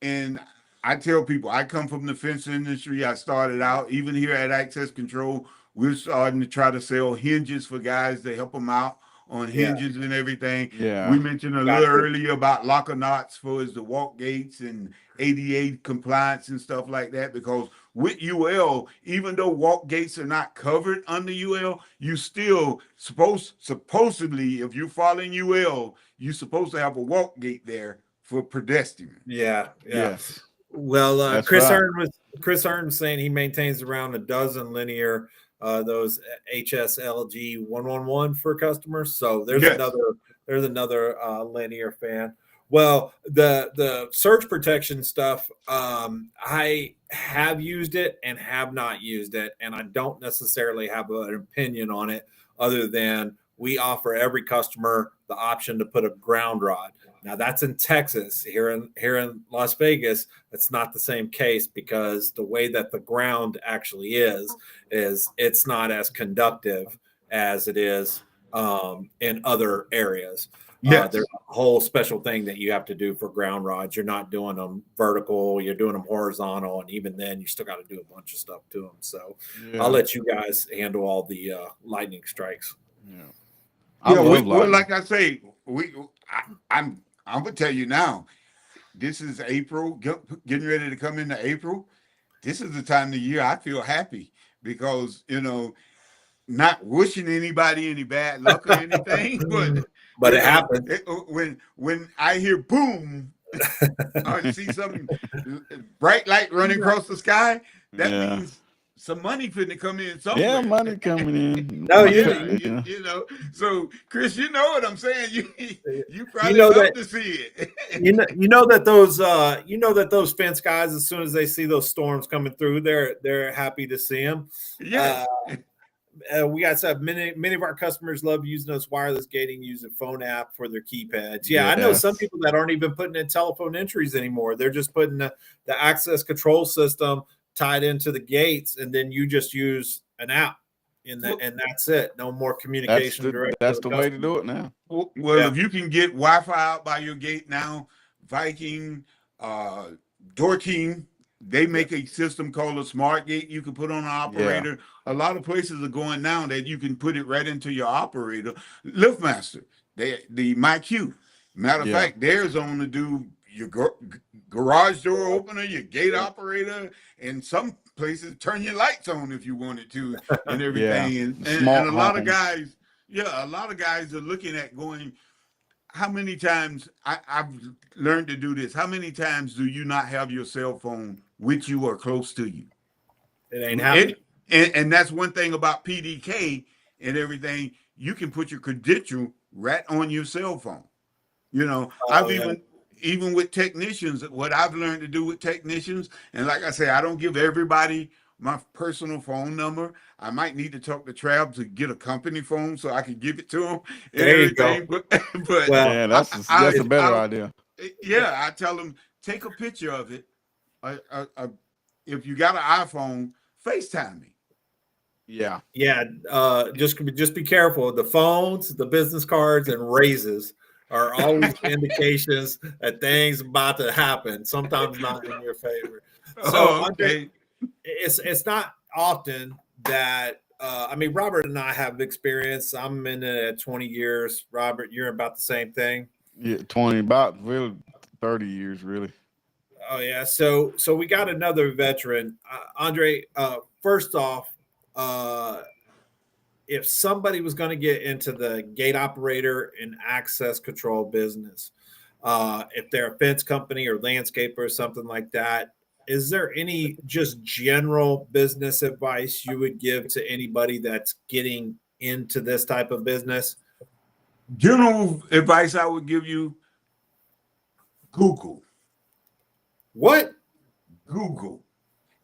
Speaker 3: And I tell people, I come from the fence industry. I started out, even here at Access Control, we're starting to try to sell hinges for guys to help them out on
Speaker 2: Yeah.
Speaker 3: hinges and everything.
Speaker 1: Yeah.
Speaker 3: We mentioned a
Speaker 2: Gotcha.
Speaker 3: little earlier about locker knots for as the walk gates and ADA compliance and stuff like that, because with UL, even though walk gates are not covered under UL, you still supposedly, if you're following UL, you're supposed to have a walk gate there for pedestrians.
Speaker 2: Yeah.
Speaker 1: Yes.
Speaker 2: Well,
Speaker 1: That's
Speaker 2: Chris
Speaker 1: right.
Speaker 2: Chris Hearn was saying he maintains around a dozen linear those HSLG 111 for customers. So there's
Speaker 3: Yes.
Speaker 2: another linear fan. Well, the surge protection stuff, I have used it and have not used it, and I don't necessarily have an opinion on it other than we offer every customer the option to put a ground rod. Now that's in Texas. Here in Las Vegas, it's not the same case because the way that the ground actually is it's not as conductive as it is in other areas.
Speaker 3: Yes.
Speaker 2: There's a whole special thing that you have to do for ground rods. You're not doing them vertical, you're doing them horizontal, and even then you still got to do a bunch of stuff to them. So
Speaker 1: Yeah.
Speaker 2: I'll let you guys handle all the lightning strikes.
Speaker 1: Yeah. I
Speaker 3: Yeah,
Speaker 1: love
Speaker 3: well,
Speaker 1: lightning.
Speaker 3: like I say, I'm gonna tell you now. This is April, getting ready to come into April. This is the time of the year I feel happy because not wishing anybody any bad luck or anything,
Speaker 2: But it happens.
Speaker 3: When I hear boom, I see something bright light running across the sky. That
Speaker 1: Yeah.
Speaker 3: means some money finna come in somewhere.
Speaker 1: Yeah, money coming in.
Speaker 2: No,
Speaker 3: You know. So, Chris, you know what I'm saying. You probably
Speaker 2: know
Speaker 3: love
Speaker 2: that-
Speaker 3: to see it.
Speaker 2: You know that those fence guys, as soon as they see those storms coming through, they're happy to see them.
Speaker 3: Yes.
Speaker 2: We got said many of our customers love using us wireless gating using phone app for their keypads. Yeah, I know
Speaker 1: Yes.
Speaker 2: some people that aren't even putting in telephone entries anymore. They're just putting the access control system tied into the gates, and then you just use an app, and that's it. No more communication.
Speaker 1: That's the way to do it now.
Speaker 3: Well,
Speaker 2: Yeah.
Speaker 3: if you can get Wi-Fi out by your gate now, Viking, Door King, they make a system called a smart gate you can put on an operator. A lot of places are going now that you can put it right into your operator. LiftMaster, the MyQ. Matter of
Speaker 1: Yeah.
Speaker 3: fact, theirs on to do your garage door opener, your gate operator, and some places turn your lights on if you wanted to, and everything.
Speaker 1: Yeah.
Speaker 3: And
Speaker 1: Smart
Speaker 3: a lot
Speaker 1: home.
Speaker 3: of guys, a lot of guys are looking at going, how many times I've learned to do this? How many times do you not have your cell phone with you or close to you?
Speaker 2: It ain't happening.
Speaker 3: And that's one thing about PDK and everything. You can put your credential right on your cell phone. I've even with technicians, what I've learned to do with technicians, and like I say, I don't give everybody my personal phone number. I might need to talk to Trav to get a company phone so I can give it to him. And
Speaker 2: There you go.
Speaker 3: everything. But
Speaker 2: Well,
Speaker 1: Yeah, that's a better idea.
Speaker 3: yeah, I tell them take a picture of it. If you got an iPhone, FaceTime me.
Speaker 1: Yeah.
Speaker 2: Yeah, just be careful. The phones, the business cards, and raises are always indications that things about to happen. Sometimes not in your favor. So
Speaker 3: Okay.
Speaker 2: it's not often that. Robert and I have experience. I'm in it at 20 years. Robert, you're about the same thing.
Speaker 1: Yeah, 20, about really 30 years, really.
Speaker 2: Oh yeah. So we got another veteran, Andre. First off, if somebody was going to get into the gate operator and access control business, if they're a fence company or landscaper or something like that, is there any just general business advice you would give to anybody that's getting into this type of business?
Speaker 3: General advice I would give you: Google.
Speaker 2: What?
Speaker 3: Google.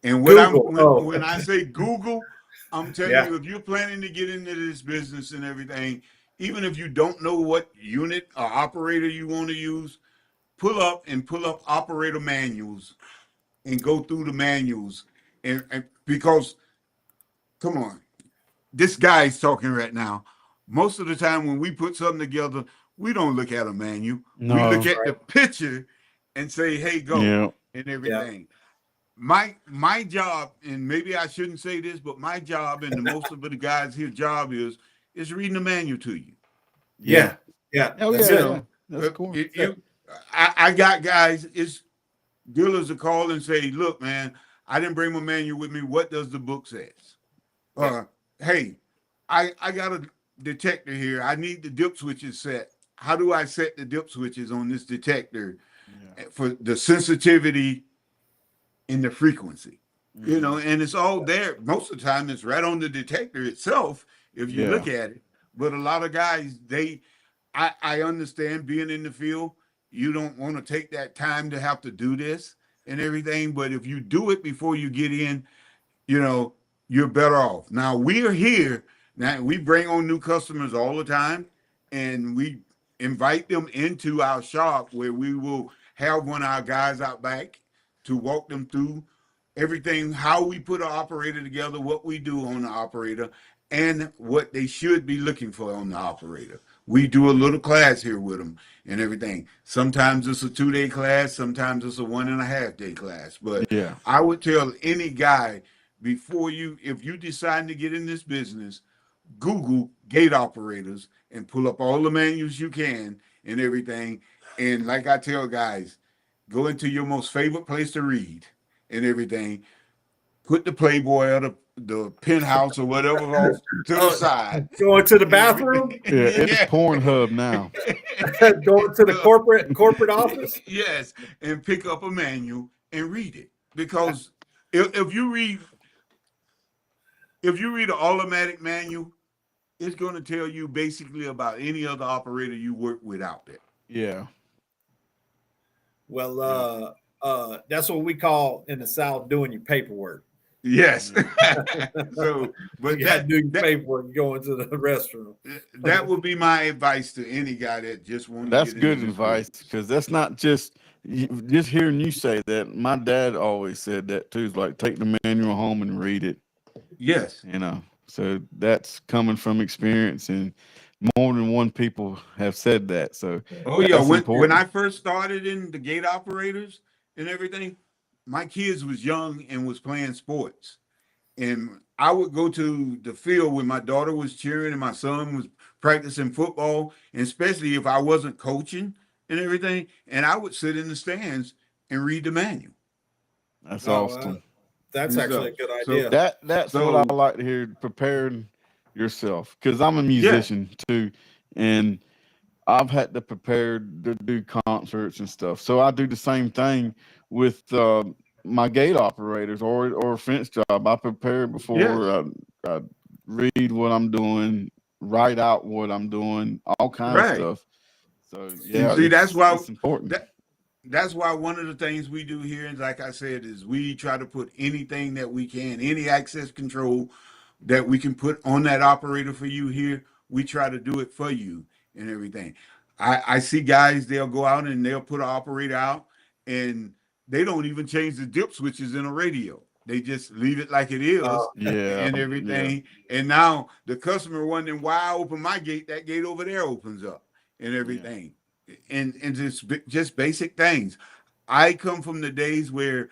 Speaker 3: And when
Speaker 2: Google.
Speaker 3: when I say Google, I'm telling
Speaker 2: Yeah.
Speaker 3: you, if you're planning to get into this business and everything, even if you don't know what unit or operator you want to use, pull up operator manuals and go through the manuals. And because, come on, this guy's talking right now. Most of the time when we put something together, we don't look at a manual.
Speaker 1: No.
Speaker 3: We look at the picture and say, hey, go,
Speaker 1: Yeah.
Speaker 3: and everything. My job, and maybe I shouldn't say this, but my job and the most of the guys here job is reading the manual to you.
Speaker 2: Yeah.
Speaker 1: Oh
Speaker 2: That's
Speaker 1: yeah,
Speaker 2: it.
Speaker 1: yeah. That's cool.
Speaker 3: I got guys. It's dealers to call and say, "Look, man, I didn't bring my manual with me. What does the book says?" Hey, I got a detector here. I need the dip switches set. How do I set the dip switches on this detector for the sensitivity and the frequency? You know, and it's all there. Most of the time, it's right on the detector itself if you look at it. But a lot of guys, I understand being in the field. You don't want to take that time to have to do this and everything. But if you do it before you get in, you know, you're better off. Now we're here. Now we bring on new customers all the time, and we invite them into our shop where we will have one of our guys out back to walk them through everything, how we put an operator together, what we do on the operator, and what they should be looking for on the operator. We do a little class here with them and everything. Sometimes it's a 2-day class, sometimes it's a 1.5-day class. But I would tell any guy, before if you decide to get in this business, Google gate operators and pull up all the manuals you can and everything. And like I tell guys, go into your most favorite place to read and everything. Put the Playboy or the Penthouse or whatever off to the side.
Speaker 2: Going to the bathroom?
Speaker 1: It's Pornhub now.
Speaker 2: Going to the corporate office?
Speaker 3: Yes, and pick up a manual and read it. Because if you read an automatic manual, it's going to tell you basically about any other operator you work with out there.
Speaker 1: Yeah.
Speaker 2: Well, that's what we call in the South doing your paperwork.
Speaker 3: Yes. So, but
Speaker 2: you had to do your paperwork going to the restroom.
Speaker 3: That would be my advice to any guy that just wants.
Speaker 1: That's good advice, because that's not just hearing you say that. My dad always said that too. It's like, take the manual home and read it.
Speaker 3: Yes.
Speaker 1: You know, so that's coming from experience, and more than one people have said that. So,
Speaker 3: when I first started in the gate operators and everything, my kids was young and was playing sports, and I would go to the field when my daughter was cheering and my son was practicing football, and especially if I wasn't coaching and everything, and I would sit in the stands and read the manual.
Speaker 1: That's awesome.
Speaker 2: That's actually a good idea.
Speaker 1: That's what I like to hear, preparing yourself, because I'm a musician too, and I've had to prepare to do concerts and stuff. So I do the same thing with my gate operators or fence job. I prepare before I read what I'm doing, write out what I'm doing, all kinds of stuff. So
Speaker 3: see, that's why
Speaker 1: it's important.
Speaker 3: That's why one of the things we do here, and like I said, is we try to put anything that we can, any access control that we can put on that operator for you here, we try to do it for you and everything. I see guys, they'll go out and they'll put an operator out, and they don't even change the dip switches in a radio. They just leave it like it is and everything. Yeah. And now the customer wondering why I open my gate, that gate over there opens up and everything. And just basic things. I come from the days where,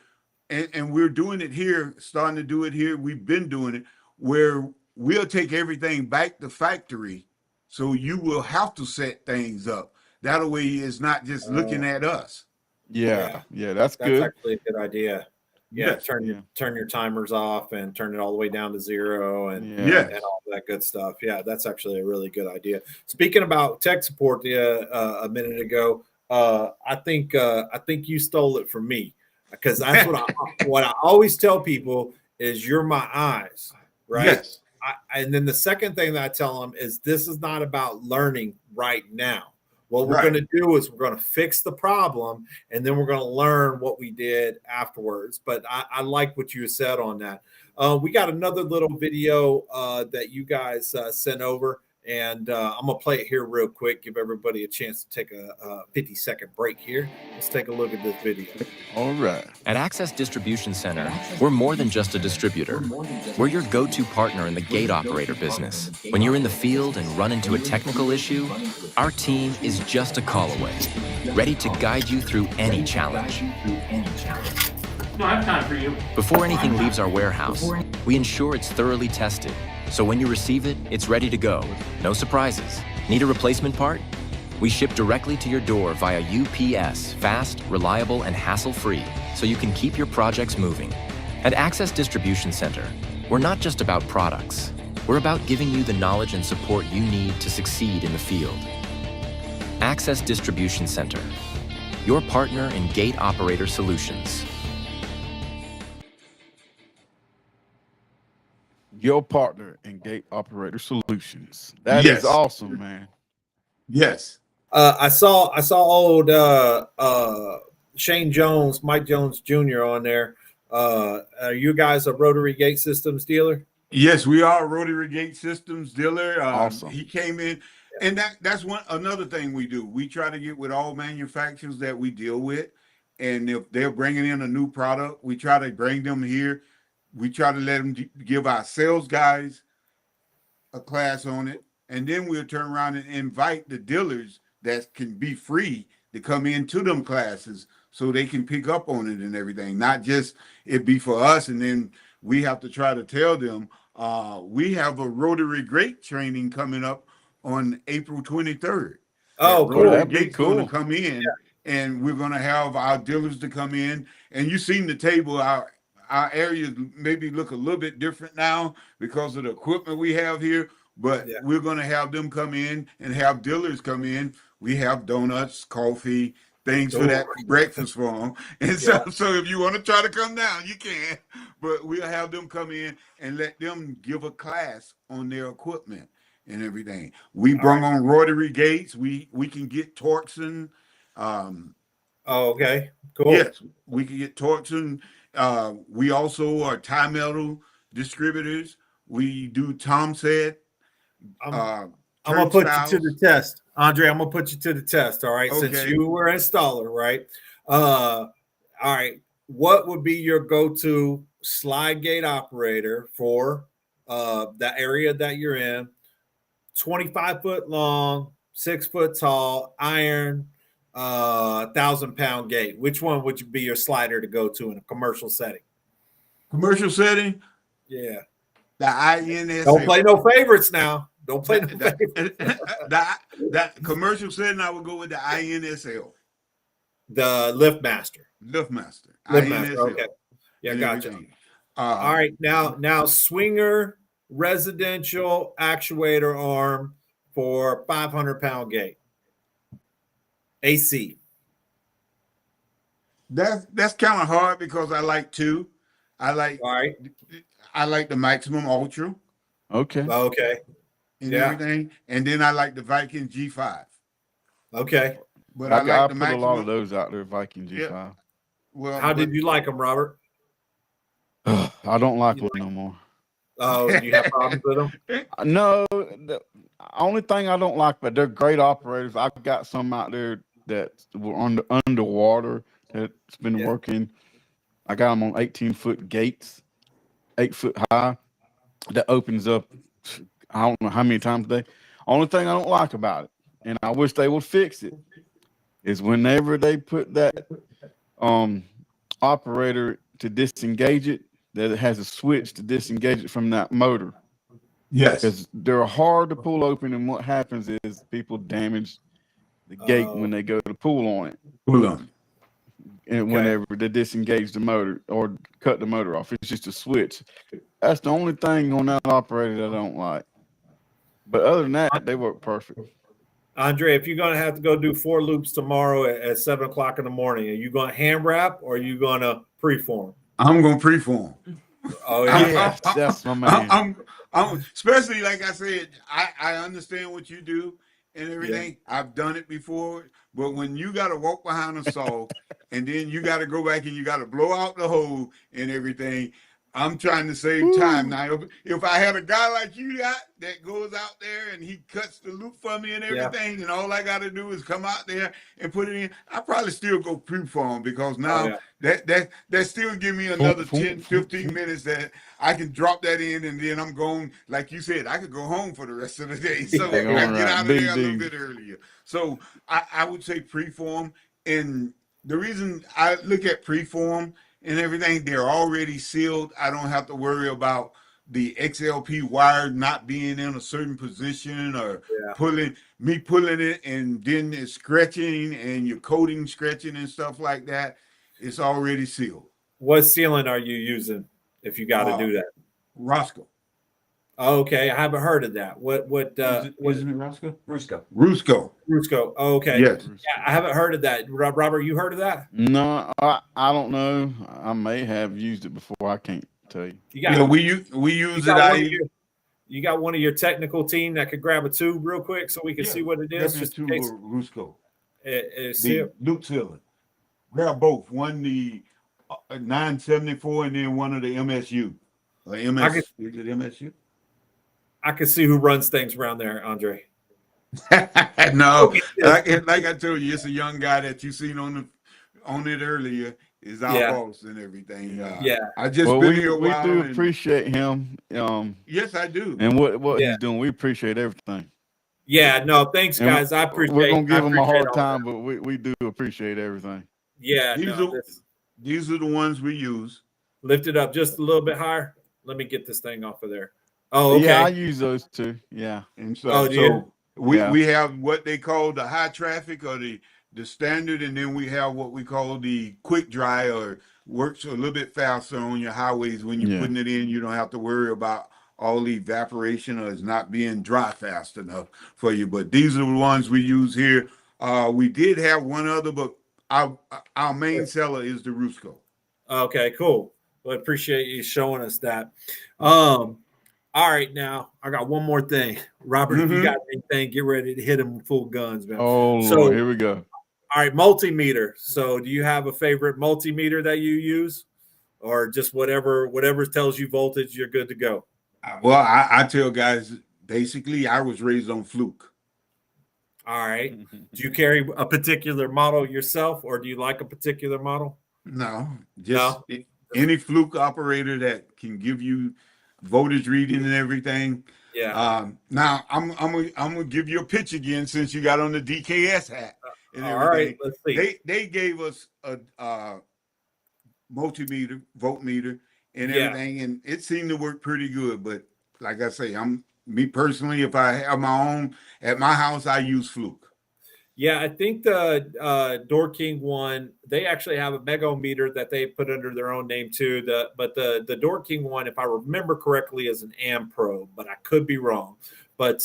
Speaker 3: and we're doing it here, starting to do it here. We've been doing it where we'll take everything back to factory. So you will have to set things up. That way it's not just looking at us.
Speaker 1: Yeah, that's good.
Speaker 2: That's actually a good idea. Yeah, turn your timers off and turn it all the way down to 0 and all that good stuff. Yeah, that's actually a really good idea. Speaking about tech support, a minute ago, I think you stole it from me, because that's what I always tell people is you're my eyes, right? Yes. And then the second thing that I tell them is this is not about learning right now. What we're going to do is we're going to fix the problem, and then we're going to learn what we did afterwards. But I like what you said on that. We got another little video that you guys sent over, and I'm going to play it here real quick, give everybody a chance to take a 50-second break here. Let's take a look at this video.
Speaker 1: All right.
Speaker 6: At Access Distribution Center, we're more than just a distributor. We're your go-to partner in the gate operator business. When you're in the field and run into a technical issue, our team is just a call away, ready to guide you through any challenge.
Speaker 7: No, I have time for you.
Speaker 6: Before anything leaves our warehouse, we ensure it's thoroughly tested. So when you receive it, it's ready to go. No surprises. Need a replacement part? We ship directly to your door via UPS, fast, reliable, and hassle-free, so you can keep your projects moving. At Access Distribution Center, we're not just about products. We're about giving you the knowledge and support you need to succeed in the field. Access Distribution Center, your partner in gate operator solutions.
Speaker 1: Your partner in Gate Operator Solutions. That
Speaker 3: Yes.
Speaker 1: is awesome, man.
Speaker 3: Yes.
Speaker 2: I saw old Shane Jones, Mike Jones Jr. on there. Are you guys a Rotary Gate Systems dealer?
Speaker 3: Yes, we are a Rotary Gate Systems dealer.
Speaker 1: Awesome.
Speaker 3: He came in, and that's another thing we do. We try to get with all manufacturers that we deal with, and if they're bringing in a new product, we try to bring them here. We try to let them give our sales guys a class on it, and then we'll turn around and invite the dealers that can be free to come into them classes so they can pick up on it and everything. Not just it be for us, and then we have to try to tell them. We have a Rotary Gate training coming up on April 23rd.
Speaker 2: Oh,
Speaker 3: That
Speaker 2: cool.
Speaker 3: Rotary
Speaker 1: That'd be
Speaker 3: Gate's going
Speaker 1: cool.
Speaker 3: to come in, and we're going to have our dealers to come in. And you've seen the table. Our areas maybe look a little bit different now because of the equipment we have here, but
Speaker 2: Yeah.
Speaker 3: we're going to have them come in and have dealers come in. We have donuts, coffee, things for that breakfast for them. And so if you want to try to come down, you can, but we'll have them come in and let them give a class on their equipment and everything. We bring on rotary gates. We can get Torxen.
Speaker 2: Oh, okay. Cool.
Speaker 3: Yes, we can get Torxen. We also are tie metal distributors. We do Tom said.
Speaker 2: I'm gonna put you to the test, Andre. I'm gonna put you to the test. All right, since
Speaker 3: Okay.
Speaker 2: you were an installer, right? All right. What would be your go-to slide gate operator for the area that you're in? 25 foot long, 6 foot tall, iron, 1,000-pound gate. Which one would be your slider to go to in a commercial setting?
Speaker 3: Commercial setting,
Speaker 2: Yeah.
Speaker 3: the INSL.
Speaker 2: Don't play no favorites now. Don't play no favorites.
Speaker 3: That commercial setting, I would go with the INSL,
Speaker 2: The LiftMaster.
Speaker 3: LiftMaster.
Speaker 2: LiftMaster.
Speaker 3: INSL,
Speaker 2: Okay. Yeah,
Speaker 3: and
Speaker 2: gotcha.
Speaker 3: everything.
Speaker 2: All right. Now Swinger residential actuator arm for 500-pound gate. AC.
Speaker 3: That's kind of hard because I like two. I like
Speaker 2: All right.
Speaker 3: the Maximum Ultra
Speaker 1: Okay.
Speaker 2: Okay.
Speaker 3: and
Speaker 2: Yeah.
Speaker 3: everything, and then I like the Viking G5.
Speaker 2: Okay.
Speaker 3: But
Speaker 1: I
Speaker 3: I like the
Speaker 1: put a
Speaker 3: Maximum.
Speaker 1: lot of those out there, Viking G5.
Speaker 3: Well,
Speaker 2: How did you like them, Robert?
Speaker 1: I don't like them no more.
Speaker 2: Oh, you have problems with them?
Speaker 1: No, the only thing I don't like, but they're great operators. I've got some out there that were underwater that's been
Speaker 2: Yeah.
Speaker 1: working. I got them on 18-foot gates, 8 foot high, that opens up. I don't know how many times a day. Only thing I don't like about it, and I wish they would fix it, is whenever they put that operator to disengage it, that it has a switch to disengage it from that motor.
Speaker 3: Yes.
Speaker 1: Because they're hard to pull open, and what happens is people damage the gate when they go to pull on it,
Speaker 3: Hold on.
Speaker 1: and
Speaker 2: Okay.
Speaker 1: whenever they disengage the motor or cut the motor off, it's just a switch. That's the only thing on that operator that I don't like. But other than that, they work perfect.
Speaker 2: Andre, if you're going to have to go do 4 loops tomorrow at 7 o'clock in the morning, are you going to hand wrap or are you going to preform?
Speaker 3: I'm gonna preform.
Speaker 2: Oh,
Speaker 3: I'm-
Speaker 2: yeah.
Speaker 1: That's my man.
Speaker 3: I'm especially like I said, I understand what you do and everything. I've done it before, but when you got to walk behind a saw and then you got to go back and you got to blow out the hole and everything, I'm trying to save time. Now, if I had a guy like you got that goes out there and he cuts the loop for me and everything, and all I got to do is come out there and put it in, I probably still go preform because now that still give me another 10, 15 minutes that I can drop that in, and then I'm going, like you said, I could go home for the rest of the day. So I
Speaker 1: Yeah,
Speaker 3: get out of
Speaker 1: big
Speaker 3: there a little
Speaker 1: D.
Speaker 3: bit earlier. So I would say preform. And the reason I look at preform and everything, they're already sealed. I don't have to worry about the XLP wire not being in a certain position, or
Speaker 2: Yeah.
Speaker 3: pulling it and then it's scratching and you're coating scratching and stuff like that, it's already sealed.
Speaker 2: What sealant are you using if you got to do that?
Speaker 3: Roscoe.
Speaker 2: Okay, I haven't heard of that. What
Speaker 3: Isn't it Roscoe?
Speaker 8: Rusco.
Speaker 2: Rusco? Okay.
Speaker 3: Yes.
Speaker 2: Yeah, I haven't heard of that. Robert, you heard of that?
Speaker 1: No, I don't know. I may have used it before. I can't tell you.
Speaker 2: You got
Speaker 3: Yeah, we use
Speaker 2: you
Speaker 3: it.
Speaker 2: got one of your- you got one of your technical team that could grab a tube real quick so we can see what it is. Just in case
Speaker 3: Ruscoe.
Speaker 2: it's
Speaker 3: The
Speaker 2: sealed.
Speaker 3: loop sealer. Grab both. One the 974 and then one of the MSU. Is it MSU?
Speaker 2: I can see who runs things around there, Andre.
Speaker 3: No, like I told you, it's a young guy that you seen on it earlier. Is our
Speaker 2: Yeah.
Speaker 3: boss and everything.
Speaker 2: Yeah.
Speaker 3: I just
Speaker 1: Well,
Speaker 3: been here a
Speaker 1: we
Speaker 3: while.
Speaker 1: do
Speaker 3: and-
Speaker 1: appreciate him.
Speaker 3: Yes, I do.
Speaker 1: And what
Speaker 2: Yeah.
Speaker 1: he's doing, we appreciate everything.
Speaker 2: Yeah, no, thanks,
Speaker 1: And
Speaker 2: guys. I appreciate.
Speaker 1: We're gonna give
Speaker 2: I
Speaker 1: him a
Speaker 2: appreciate
Speaker 1: hard
Speaker 2: all
Speaker 1: time,
Speaker 2: that.
Speaker 1: but we do appreciate everything.
Speaker 2: Yeah,
Speaker 3: These
Speaker 2: no,
Speaker 3: are- These are the ones we use.
Speaker 2: lift it up just a little bit higher. Let me get this thing off of there. Oh, okay.
Speaker 1: Yeah, I use those too. Yeah.
Speaker 3: And so,
Speaker 2: Oh, do you?
Speaker 3: so we,
Speaker 1: Yeah.
Speaker 3: we have what they call the high traffic or the standard, and then we have what we call the quick dry, or works a little bit faster on your highways. When you're
Speaker 1: Yeah.
Speaker 3: putting it in, you don't have to worry about all the evaporation or it's not being dry fast enough for you. But these are the ones we use here. We did have one other, but our main seller is the Rusco.
Speaker 2: Okay, cool. Well, I appreciate you showing us that. All right, now I got one more thing. Robert, if you
Speaker 3: Mhm.
Speaker 2: got anything, get ready to hit him with full guns, man.
Speaker 1: Oh
Speaker 2: So-
Speaker 1: Lord, here we go.
Speaker 2: All right, multimeter. So, do you have a favorite multimeter that you use, or just whatever tells you voltage, you're good to go?
Speaker 3: Well, I tell guys, basically, I was raised on Fluke.
Speaker 2: All right. Do you carry a particular model yourself, or do you like a particular model?
Speaker 3: No, just any Fluke operator that can give you voltage reading and everything.
Speaker 2: Yeah.
Speaker 3: Now I'm gonna give you a pitch again, since you got on the DKS hat and
Speaker 2: All
Speaker 3: everything.
Speaker 2: right. Let's see.
Speaker 3: They gave us a multimeter, voltmeter, and
Speaker 2: Yeah.
Speaker 3: everything, and it seemed to work pretty good. But like I say, me personally, if I have my own at my house, I use Fluke.
Speaker 2: Yeah, I think the Door King one, they actually have a megometer that they put under their own name too. But the Door King one, if I remember correctly, is an Amprobe, but I could be wrong. But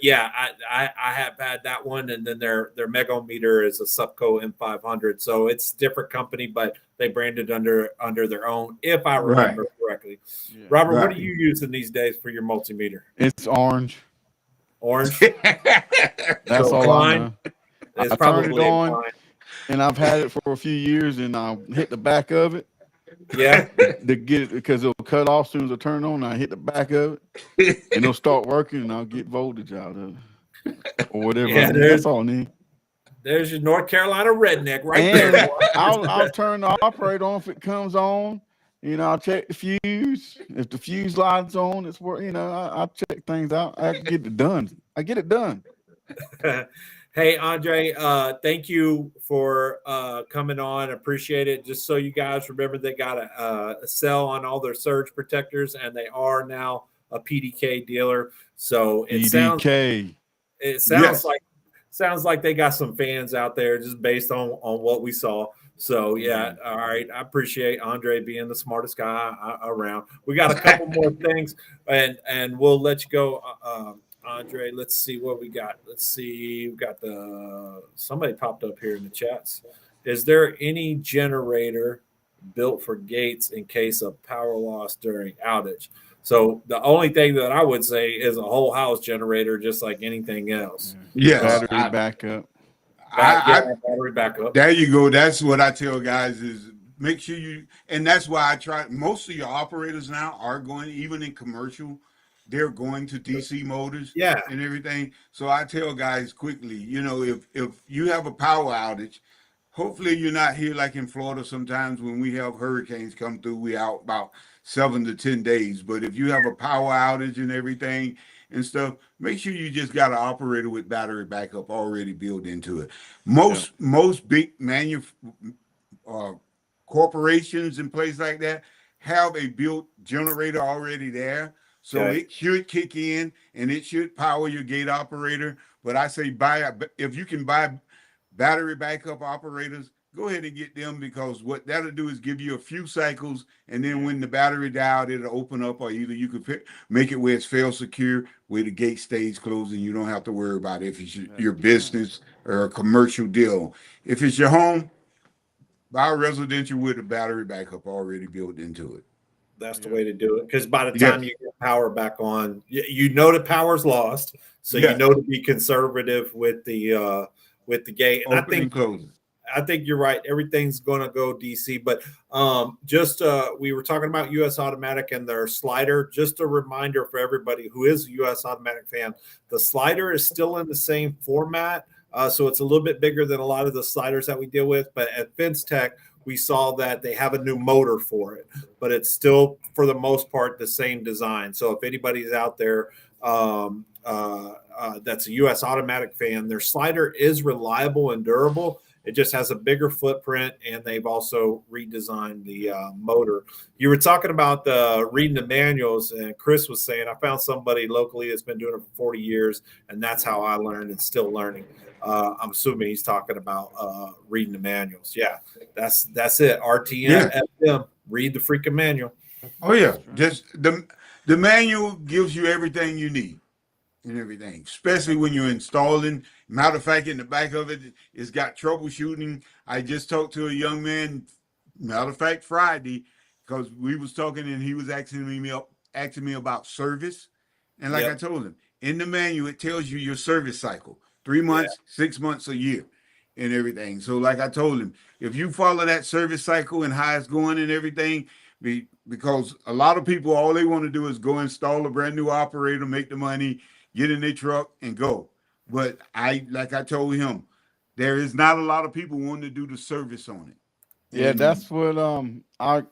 Speaker 2: yeah, I have had that one, and then their megometer is a Supco M500, so it's different company, but they branded under their own, if I remember correctly.
Speaker 1: Yeah.
Speaker 2: Robert, what
Speaker 3: Right.
Speaker 2: are you using these days for your multimeter?
Speaker 1: It's orange.
Speaker 2: Orange.
Speaker 1: That's
Speaker 2: So
Speaker 1: all
Speaker 2: Klein?
Speaker 1: I know.
Speaker 2: It's
Speaker 1: I turned it
Speaker 2: probably
Speaker 1: on.
Speaker 2: Klein.
Speaker 1: And I've had it for a few years, and I'll hit the back of it
Speaker 2: Yeah.
Speaker 1: to get it, because it'll cut off as soon as I turn it on. I hit the back of it, and it'll start working, and I'll get voltage out of it or whatever.
Speaker 2: Yeah,
Speaker 1: I need. That's all I need.
Speaker 2: There's your North Carolina redneck right
Speaker 1: And
Speaker 2: there.
Speaker 1: I'll turn the operator on if it comes on. You know, I'll check the fuse. If the fuse light's on, it's working. You know, I check things out. I can get it done. I get it done.
Speaker 2: Hey, Andre, thank you for coming on. Appreciate it. Just so you guys remember, they got a sell on all their surge protectors, and they are now a PDK dealer. So it sounds
Speaker 1: PDK.
Speaker 3: Yes.
Speaker 2: sounds like they got some fans out there just based on what we saw. So yeah, all right. I appreciate Andre being the smartest guy around. We got a couple more things, and we'll let you go. Andre, let's see what we got. Let's see. We got somebody popped up here in the chats. Is there any generator built for gates in case of power loss during outage? So the only thing that I would say is a whole house generator, just like anything else.
Speaker 3: Yes,
Speaker 1: Battery backup.
Speaker 2: Battery backup.
Speaker 3: there you go. That's what I tell guys is make sure you, and that's why I try. Most of your operators now are going, even in commercial, they're going to DC motors.
Speaker 2: Yeah.
Speaker 3: And everything. So I tell guys quickly, you know, if you have a power outage, hopefully you're not here like in Florida. Sometimes when we have hurricanes come through, we out about 7 to 10 days. But if you have a power outage and everything and stuff, make sure you just got an operator with battery backup already built into it. Most big corporations and places like that have a built generator already there. So
Speaker 2: Okay.
Speaker 3: it should kick in and it should power your gate operator. But I say if you can buy battery backup operators, go ahead and get them, because what that'll do is give you a few cycles, and then when the battery died, it'll open up, or either you could make it where it's fail secure, where the gate stays closed, and you don't have to worry about it if it's your business or a commercial deal. If it's your home, buy a residential with a battery backup already built into it.
Speaker 2: That's the way to do it. Because by the time you get power back on, you know the power's lost, so you know to be conservative with the gate. And I think you're right. Everything's going to go DC, but we were talking about US Automatic and their slider. Just a reminder for everybody who is a US Automatic fan, the slider is still in the same format. So it's a little bit bigger than a lot of the sliders that we deal with. But at FinTech, we saw that they have a new motor for it, but it's still, for the most part, the same design. So if anybody's out there that's a US Automatic fan, their slider is reliable and durable. It just has a bigger footprint, and they've also redesigned the motor. You were talking about reading the manuals, and Chris was saying, I found somebody locally that's been doing it for 40 years, and that's how I learned and still learning. I'm assuming he's talking about reading the manuals. Yeah, that's it. RTM, FM, read the freaking manual.
Speaker 3: Oh, yeah. Just the manual gives you everything you need. And everything, especially when you're installing. Matter of fact, in the back of it, it's got troubleshooting. I just talked to a young man, matter of fact, Friday, because we was talking and he was asking me about service. And like I told him, in the manual, it tells you your service cycle, 3 months, 6 months, a year, and everything. So like I told him, if you follow that service cycle and how it's going and everything, because a lot of people, all they want to do is go install a brand new operator, make the money, get in their truck and go. But like I told him, there is not a lot of people wanting to do the service on it.
Speaker 1: Yeah, that's what I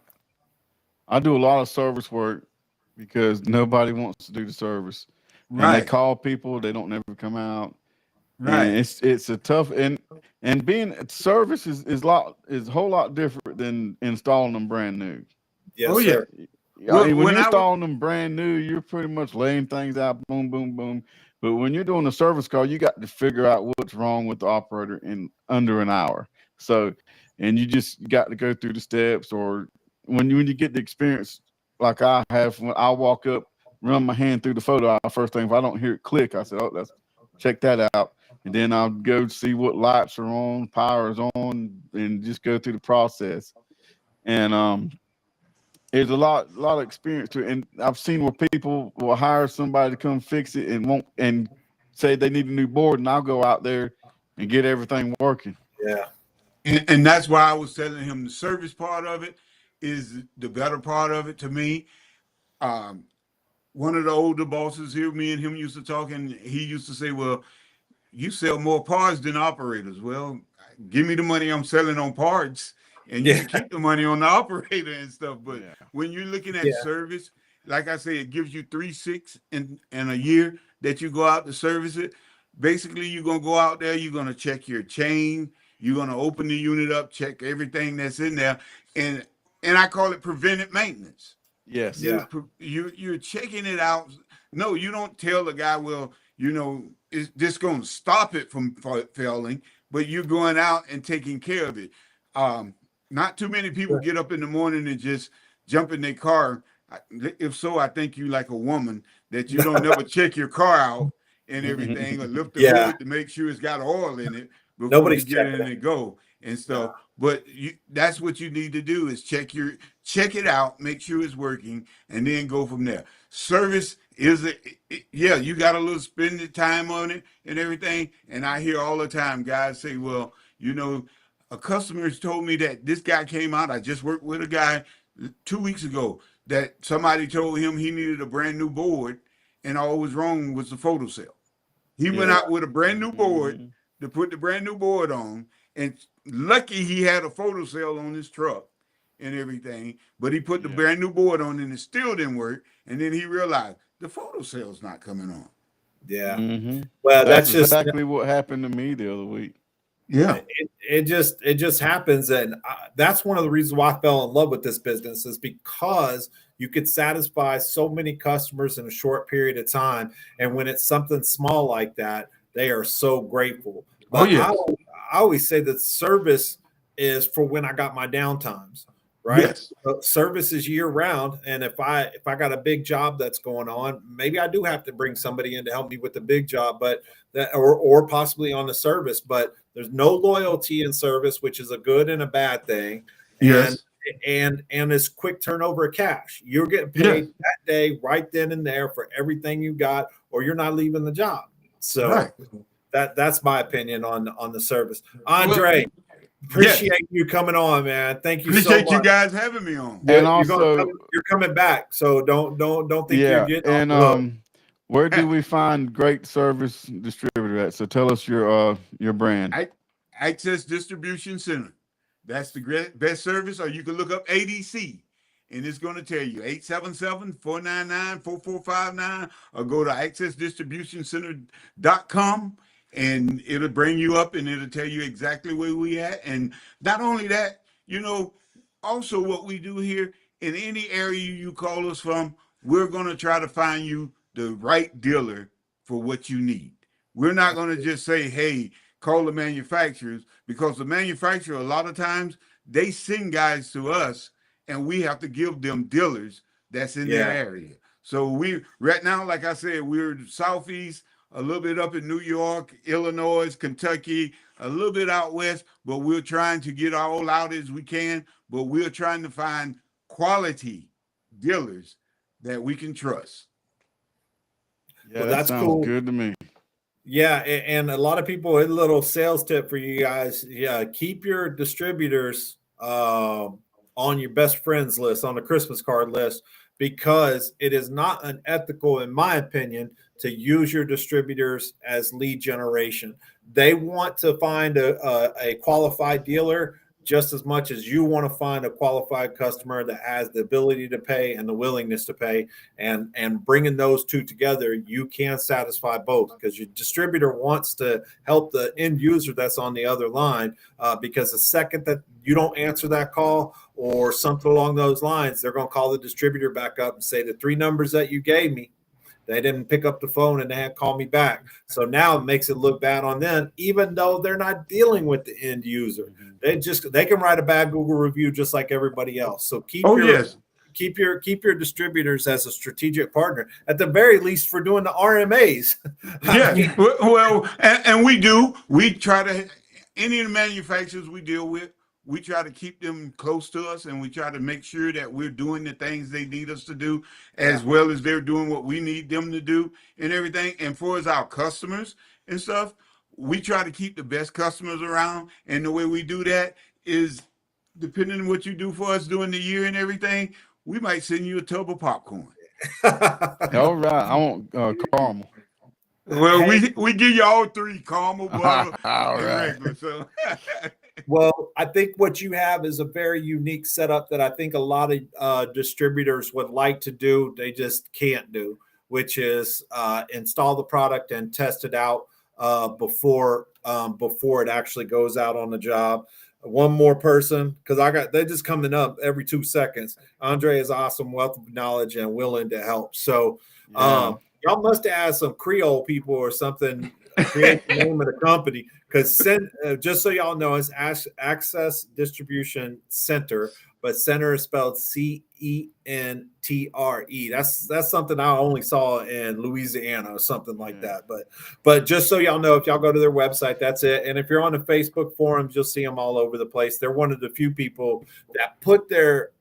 Speaker 1: do a lot of service work because nobody wants to do the service. Right. And they call people, they don't never come out. Right. And it's a tough and being service is a whole lot different than installing them brand new.
Speaker 2: Yes, sir.
Speaker 1: When you're installing them brand new, you're pretty much laying things out, boom, boom, boom. But when you're doing a service call, you got to figure out what's wrong with the operator in under an hour. So, and you just got to go through the steps. Or when you get the experience like I have, when I walk up, run my hand through the photo, first thing, if I don't hear it click, I said, let's check that out. And then I'll go see what lights are on, power is on, and just go through the process. And there's a lot of experience to it. And I've seen where people will hire somebody to come fix it and say they need a new board, and I'll go out there and get everything working.
Speaker 2: Yeah.
Speaker 3: And that's why I was telling him the service part of it is the better part of it to me. One of the older bosses here, me and him used to talk, and he used to say, well, you sell more parts than operators. Well, give me the money I'm selling on parts. And you can keep the money on the operator and stuff. But when you're looking at service, like I say, it gives you 3-6 in a year that you go out to service it. Basically, you're going to go out there, you're going to check your chain, you're going to open the unit up, check everything that's in there. And I call it preventive maintenance.
Speaker 1: Yes.
Speaker 3: You're checking it out. No, you don't tell the guy, well, it's just going to stop it from failing, but you're going out and taking care of it. Not too many people get up in the morning and just jump in their car. If so, I think you like a woman that you don't never check your car out and everything, or lift the hood to make sure it's got oil in it before you get in and go and stuff. But that's what you need to do is check it out, make sure it's working, and then go from there. Service is you got a little spending time on it and everything. And I hear all the time guys say, well, a customer has told me that this guy came out. I just worked with a guy 2 weeks ago that somebody told him he needed a brand new board, and all was wrong was the photocell. He went out with a brand new board to put the brand new board on, and lucky he had a photocell on his truck and everything, but he put the brand new board on and it still didn't work. And then he realized the photocell's not coming on.
Speaker 2: Yeah.
Speaker 1: Mm-hmm.
Speaker 2: Well, that's just
Speaker 1: exactly what happened to me the other week.
Speaker 3: Yeah.
Speaker 2: It just happens, and that's one of the reasons why I fell in love with this business, is because you could satisfy so many customers in a short period of time, and when it's something small like that, they are so grateful.
Speaker 3: Oh,
Speaker 2: But
Speaker 3: yes.
Speaker 2: I always say that service is for when I got my downtimes, right?
Speaker 3: Yes.
Speaker 2: Service is year round, and if I got a big job that's going on, maybe I do have to bring somebody in to help me with the big job, but that or possibly on the service. But there's no loyalty in service, which is a good and a bad thing.
Speaker 3: Yes.
Speaker 2: And it's quick turnover of cash. You're getting paid that day, right then and there, for everything you got, or you're not leaving the job. So
Speaker 3: Right.
Speaker 2: that's my opinion on the service. Andre, appreciate you coming on, man. Thank you so
Speaker 3: Appreciate
Speaker 2: much.
Speaker 3: you guys having me on.
Speaker 1: And also,
Speaker 2: you're coming back, so don't think you're getting
Speaker 1: and
Speaker 2: off the hook.
Speaker 1: where do we find great service distributor at? So tell us your brand.
Speaker 3: Access Distribution Center. That's the best service, or you can look up ADC, and it's going to tell you 877-499-4459, or go to accessdistributioncenter.com, and it'll bring you up and it'll tell you exactly where we at. And not only that, also what we do here, in any area you call us from, we're going to try to find you the right dealer for what you need. We're not going to just say, hey, call the manufacturers, because the manufacturer, a lot of times, they send guys to us and we have to give them dealers that's in their area. So we, right now, like I said, we're Southeast, a little bit up in New York, Illinois, Kentucky, a little bit out west, but we're trying to get all out as we can, but we're trying to find quality dealers that we can trust.
Speaker 1: Yeah, well, that sounds cool. Good to me.
Speaker 2: Yeah, and a lot of people, a little sales tip for you guys. Yeah, keep your distributors on your best friends list, on the Christmas card list, because it is not unethical, in my opinion, to use your distributors as lead generation. They want to find a qualified dealer just as much as you want to find a qualified customer that has the ability to pay and the willingness to pay, and bringing those two together, you can satisfy both, because your distributor wants to help the end user that's on the other line, because the second that you don't answer that call or something along those lines, they're going to call the distributor back up and say, the 3 numbers that you gave me, they didn't pick up the phone and they had to call me back. So now it makes it look bad on them, even though they're not dealing with the end user. They can write a bad Google review just like everybody else. So keep your distributors as a strategic partner, at the very least, for doing the RMAs.
Speaker 3: Yeah, well, and we do. We try to, any of the manufacturers we deal with, we try to keep them close to us, and we try to make sure that we're doing the things they need us to do, as well as they're doing what we need them to do and everything. And for our customers and stuff, we try to keep the best customers around. And the way we do that is, depending on what you do for us during the year and everything, we might send you a tub of popcorn.
Speaker 1: All right. I want caramel.
Speaker 3: Well, we give you all 3, caramel, butter, and regular. So.
Speaker 2: Well, I think what you have is a very unique setup that I think a lot of distributors would like to do. They just can't do, which is install the product and test it out before it actually goes out on the job. One more person, because they're just coming up every 2 seconds. Andre is awesome, wealth of knowledge, and willing to help. So y'all must have asked some Creole people or something, create the name of the company, because just so y'all know, it's Access Distribution Center, but center is spelled CENTRE. That's something I only saw in Louisiana or something like that. But just so y'all know, if y'all go to their website, that's it. And if you're on the Facebook forums, you'll see them all over the place. They're one of the few people that put their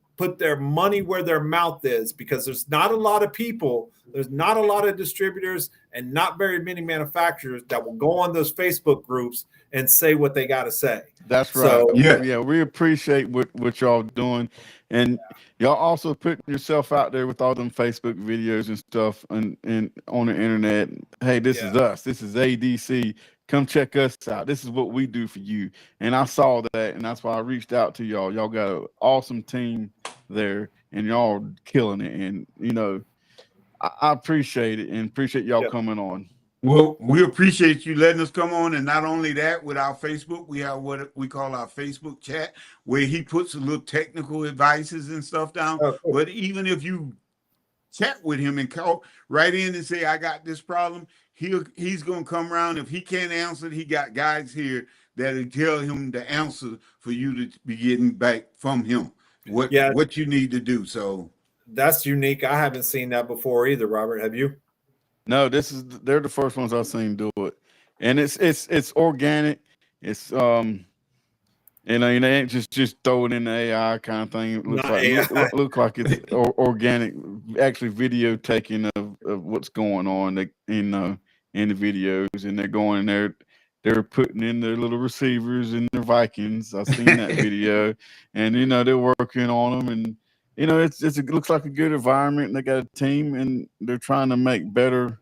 Speaker 2: money where their mouth is, because there's not a lot of people, there's not a lot of distributors, and not very many manufacturers that will go on those Facebook groups and say what they got to say.
Speaker 1: That's right. So, yeah, we appreciate what y'all doing, and y'all also putting yourself out there with all them Facebook videos and stuff and on the internet. Hey, this is us. This is ADC. Come check us out. This is what we do for you. And I saw that, and that's why I reached out to y'all. Y'all got an awesome team there, and y'all killing it. And I appreciate it, and appreciate y'all coming on.
Speaker 3: Well, we appreciate you letting us come on. And not only that, with our Facebook, we have what we call our Facebook chat, where he puts a little technical advices and stuff down.
Speaker 2: Oh, cool.
Speaker 3: But even if you chat with him and call right in and say, I got this problem, he's going to come around. If he can't answer it, he got guys here that'll tell him the answer for you to be getting back from him what you need to do. So
Speaker 2: that's unique. I haven't seen that before either, Robert. Have you?
Speaker 1: No, they're the first ones I've seen do it, and it's organic. It's you know, they ain't just throw it in the AI kind of thing. It looks like it's organic, actually video taking of what's going on in the videos, and they're going there. They're putting in their little receivers and their Vikings. I've seen that video, and you know they're working on them, and you know it looks like a good environment. And they got a team, and they're trying to make better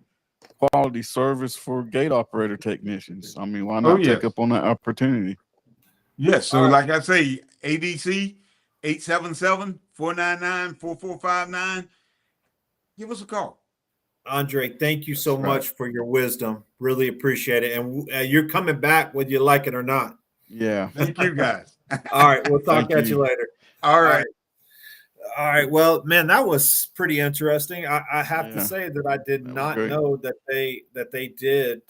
Speaker 1: quality service for gate operator technicians. I mean, why not take up on that opportunity?
Speaker 3: Yes. So like I say, ADC 877-499-4459. Give us a call.
Speaker 2: Andre, thank you so much for your wisdom. Really appreciate it. And you're coming back whether you like it or not.
Speaker 1: Yeah.
Speaker 3: Thank you, guys.
Speaker 2: All right. We'll talk at you later.
Speaker 3: All right.
Speaker 2: All right. Well, man, that was pretty interesting. I have to say that I did not know that they did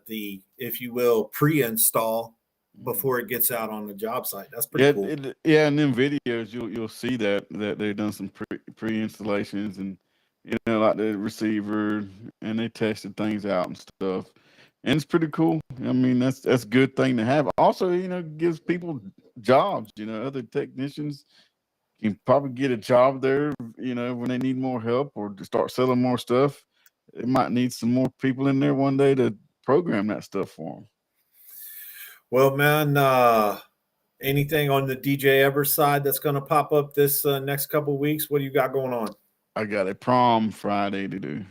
Speaker 2: the, if you will, pre-install before it gets out on the job site. That's pretty cool.
Speaker 1: And in videos you'll see that they've done some pre-installations, and you know, like the receiver, and they tested things out and stuff. And it's pretty cool. I mean, that's a good thing to have. Also, you know, gives people jobs. You know, other technicians can probably get a job there, you know, when they need more help or to start selling more stuff. They might need some more people in there one day to program that stuff for them.
Speaker 2: Well, man, anything on the DJ Evers side that's going to pop up this next couple of weeks? What do you got going on?
Speaker 1: I got a prom Friday to do.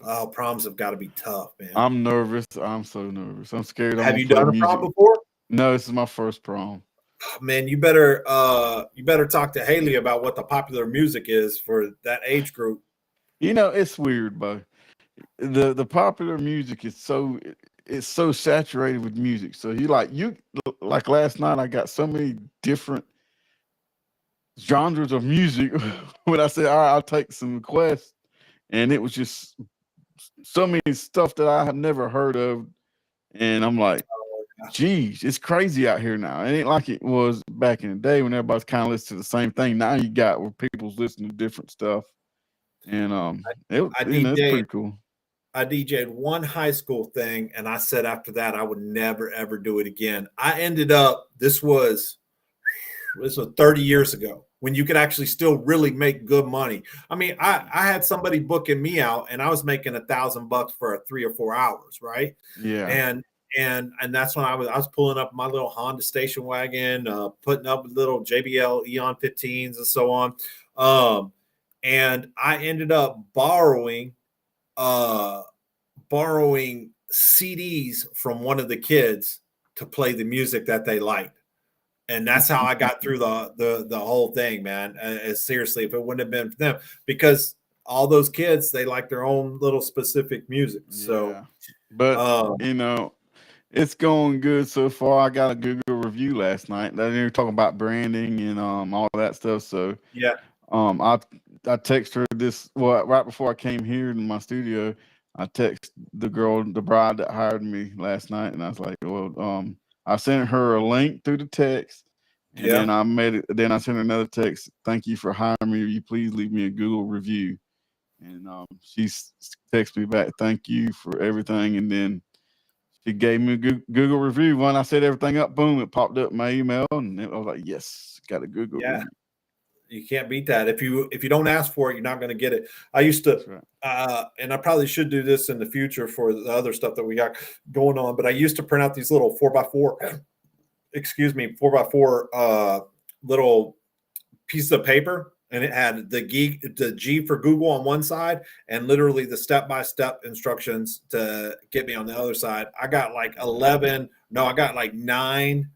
Speaker 2: Oh, proms have got to be tough, man.
Speaker 1: I'm nervous. I'm so nervous. I'm scared.
Speaker 2: Have you done a prom before?
Speaker 1: No, this is my first prom.
Speaker 2: Man, you better talk to Haley about what the popular music is for that age group.
Speaker 1: You know, it's weird, but the popular music is so saturated with music. So you like last night I got so many different genres of music when I said, all right, I'll take some requests, and it was just so many stuff that I had never heard of, and I'm like, geez, it's crazy out here now. It ain't like it was back in the day when everybody's kind of listening to the same thing. Now you got where people's listening to different stuff, and it's pretty cool.
Speaker 2: I DJ'd one high school thing, and I said after that I would never ever do it again. I ended up, this was 30 years ago, when you could actually still really make good money. I mean, I had somebody booking me out, and I was making $1,000 for 3 or 4 hours, right?
Speaker 1: Yeah.
Speaker 2: And that's when I was pulling up my little Honda station wagon, putting up little JBL Eon 15s and so on. And I ended up borrowing CDs from one of the kids to play the music that they liked. And that's how I got through the whole thing, man. Seriously, if it wouldn't have been for them, because all those kids, they like their own little specific music. So,
Speaker 1: but you know, it's going good so far. I got a Google review last night. They were talking about branding and all that stuff. So
Speaker 2: yeah,
Speaker 1: I text her right before I came here in my studio. I text the bride that hired me last night, and I was like, well, I sent her a link through the text, and then I sent her another text. Thank you for hiring me. Will you please leave me a Google review? And she texted me back, thank you for everything. And then she gave me a Google review. When I set everything up, boom, it popped up in my email, and I was like, yes, got a Google review.
Speaker 2: You can't beat that. If you don't ask for it, you're not going to get it. I used to, and I probably should do this in the future for the other stuff that we got going on, but I used to print out these little 4x4 little pieces of paper, and it had the G for Google on one side and literally the step-by-step instructions to get me on the other side. I got like 9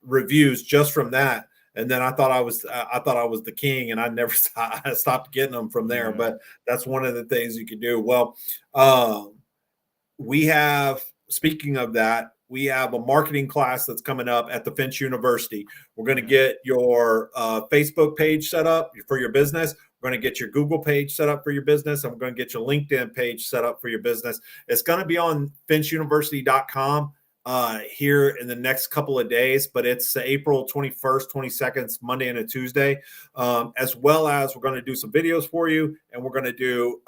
Speaker 2: reviews just from that. And then I thought I was the king, and I never I stopped getting them from there.
Speaker 1: Yeah.
Speaker 2: But that's one of the things you can do. Well, we have, speaking of that, we have a marketing class that's coming up at the Finch University. We're going to get your Facebook page set up for your business. We're going to get your Google page set up for your business, and we're going to get your LinkedIn page set up for your business. It's going to be on finchuniversity.com here in the next couple of days, but it's April 21st, 22nd, Monday and a Tuesday, as well as we're going to do some videos for you, and we're going to do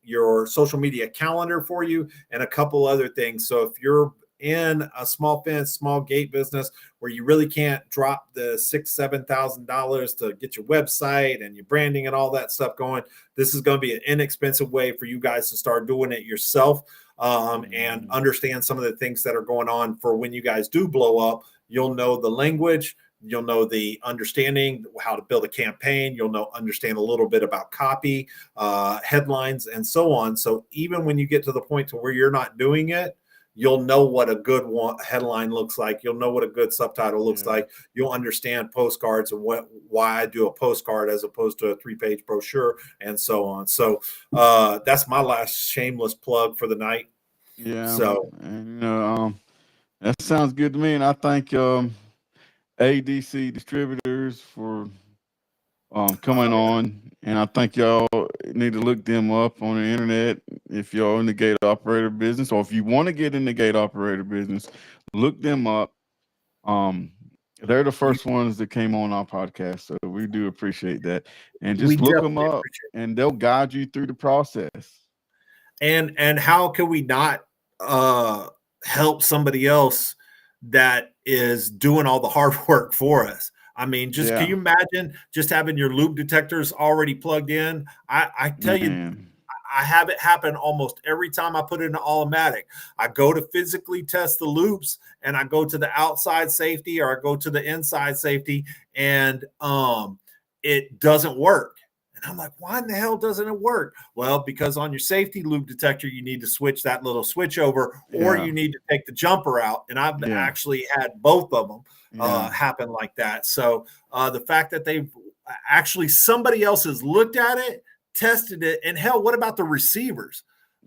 Speaker 2: your social media calendar for you and a couple other things. So if you're in a small fence, small gate business where you really can't drop the $6,000-$7,000 to get your website and your branding and all that stuff going, this is going to be an inexpensive way for you guys to start doing it yourself, and understand some of the things that are going on for when you guys do blow up. You'll know the language, you'll know the understanding, how to build a campaign, you'll understand a little bit about copy, headlines, and so on. So even when you get to the point to where you're not doing it, you'll know what a good headline looks like. You'll know what a good subtitle looks like. You'll understand postcards and why I do a postcard as opposed to a 3-page brochure, and so on. So that's my last shameless plug for the night.
Speaker 1: Yeah.
Speaker 2: So,
Speaker 1: and, that sounds good to me. And I thank ADC Distributors for coming on. And I think y'all need to look them up on the internet if y'all in the gate operator business, or if you want to get in the gate operator business, look them up. They're the first ones that came on our podcast, so we do appreciate that. And just look them up, and they'll guide you through the process.
Speaker 2: And how can we not help somebody else that is doing all the hard work for us? I mean, can you imagine just having your loop detectors already plugged in? I tell you, I have it happen almost every time I put it in automatic. I go to physically test the loops, and I go to the outside safety, or I go to the inside safety, and it doesn't work. And I'm like, why in the hell doesn't it work? Well, because on your safety loop detector, you need to switch that little switch over, or you need to take the jumper out. And I've actually had both of them happen like that. So the fact that they've actually, somebody else has looked at it, tested it, and hell, what about the receivers?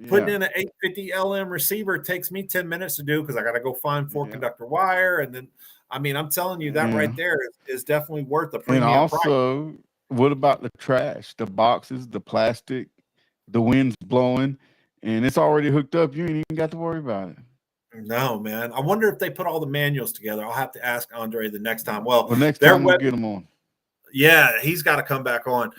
Speaker 2: Putting in an 850 LM receiver takes me 10 minutes to do, because I got to go find 4-conductor wire. And then, I mean, I'm telling you, that right there is definitely worth the premium.
Speaker 1: And also, what about the trash, the boxes, the plastic, the wind's blowing, and it's already hooked up? You ain't even got to worry about it.
Speaker 2: No, man. I wonder if they put all the manuals together. I'll have to ask Andre the next time.
Speaker 1: Well, next time we'll get them on.
Speaker 2: Yeah, he's got to come back on.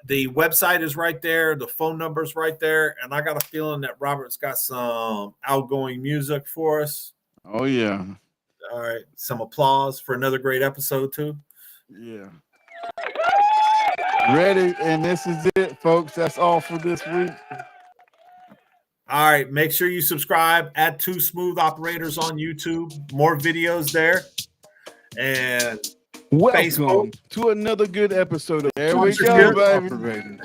Speaker 2: The website is right there. The phone number is right there. And I got a feeling that Robert's got some outgoing music for us.
Speaker 1: Oh, yeah.
Speaker 2: All right. Some applause for another great episode, too.
Speaker 1: Yeah. Ready. And this is it, folks. That's all for this week.
Speaker 2: All right. Make sure you subscribe at 2 Smooth Operators on YouTube. More videos there. And
Speaker 1: welcome
Speaker 2: Facebook
Speaker 1: to another good episode of There We Go, baby.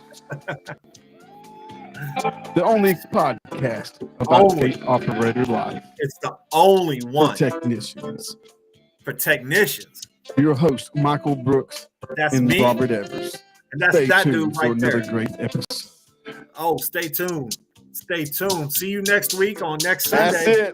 Speaker 1: The only podcast about gate operator life.
Speaker 2: It's the only one
Speaker 1: for technicians. Your host, Michael Brooks,
Speaker 2: that's
Speaker 1: and
Speaker 2: me.
Speaker 1: Robert Evers.
Speaker 2: And that's
Speaker 1: stay
Speaker 2: that
Speaker 1: tuned
Speaker 2: dude right
Speaker 1: for another
Speaker 2: there.
Speaker 1: great episode.
Speaker 2: Oh, stay tuned. Stay tuned. See you next week on next Sunday.
Speaker 1: That's it.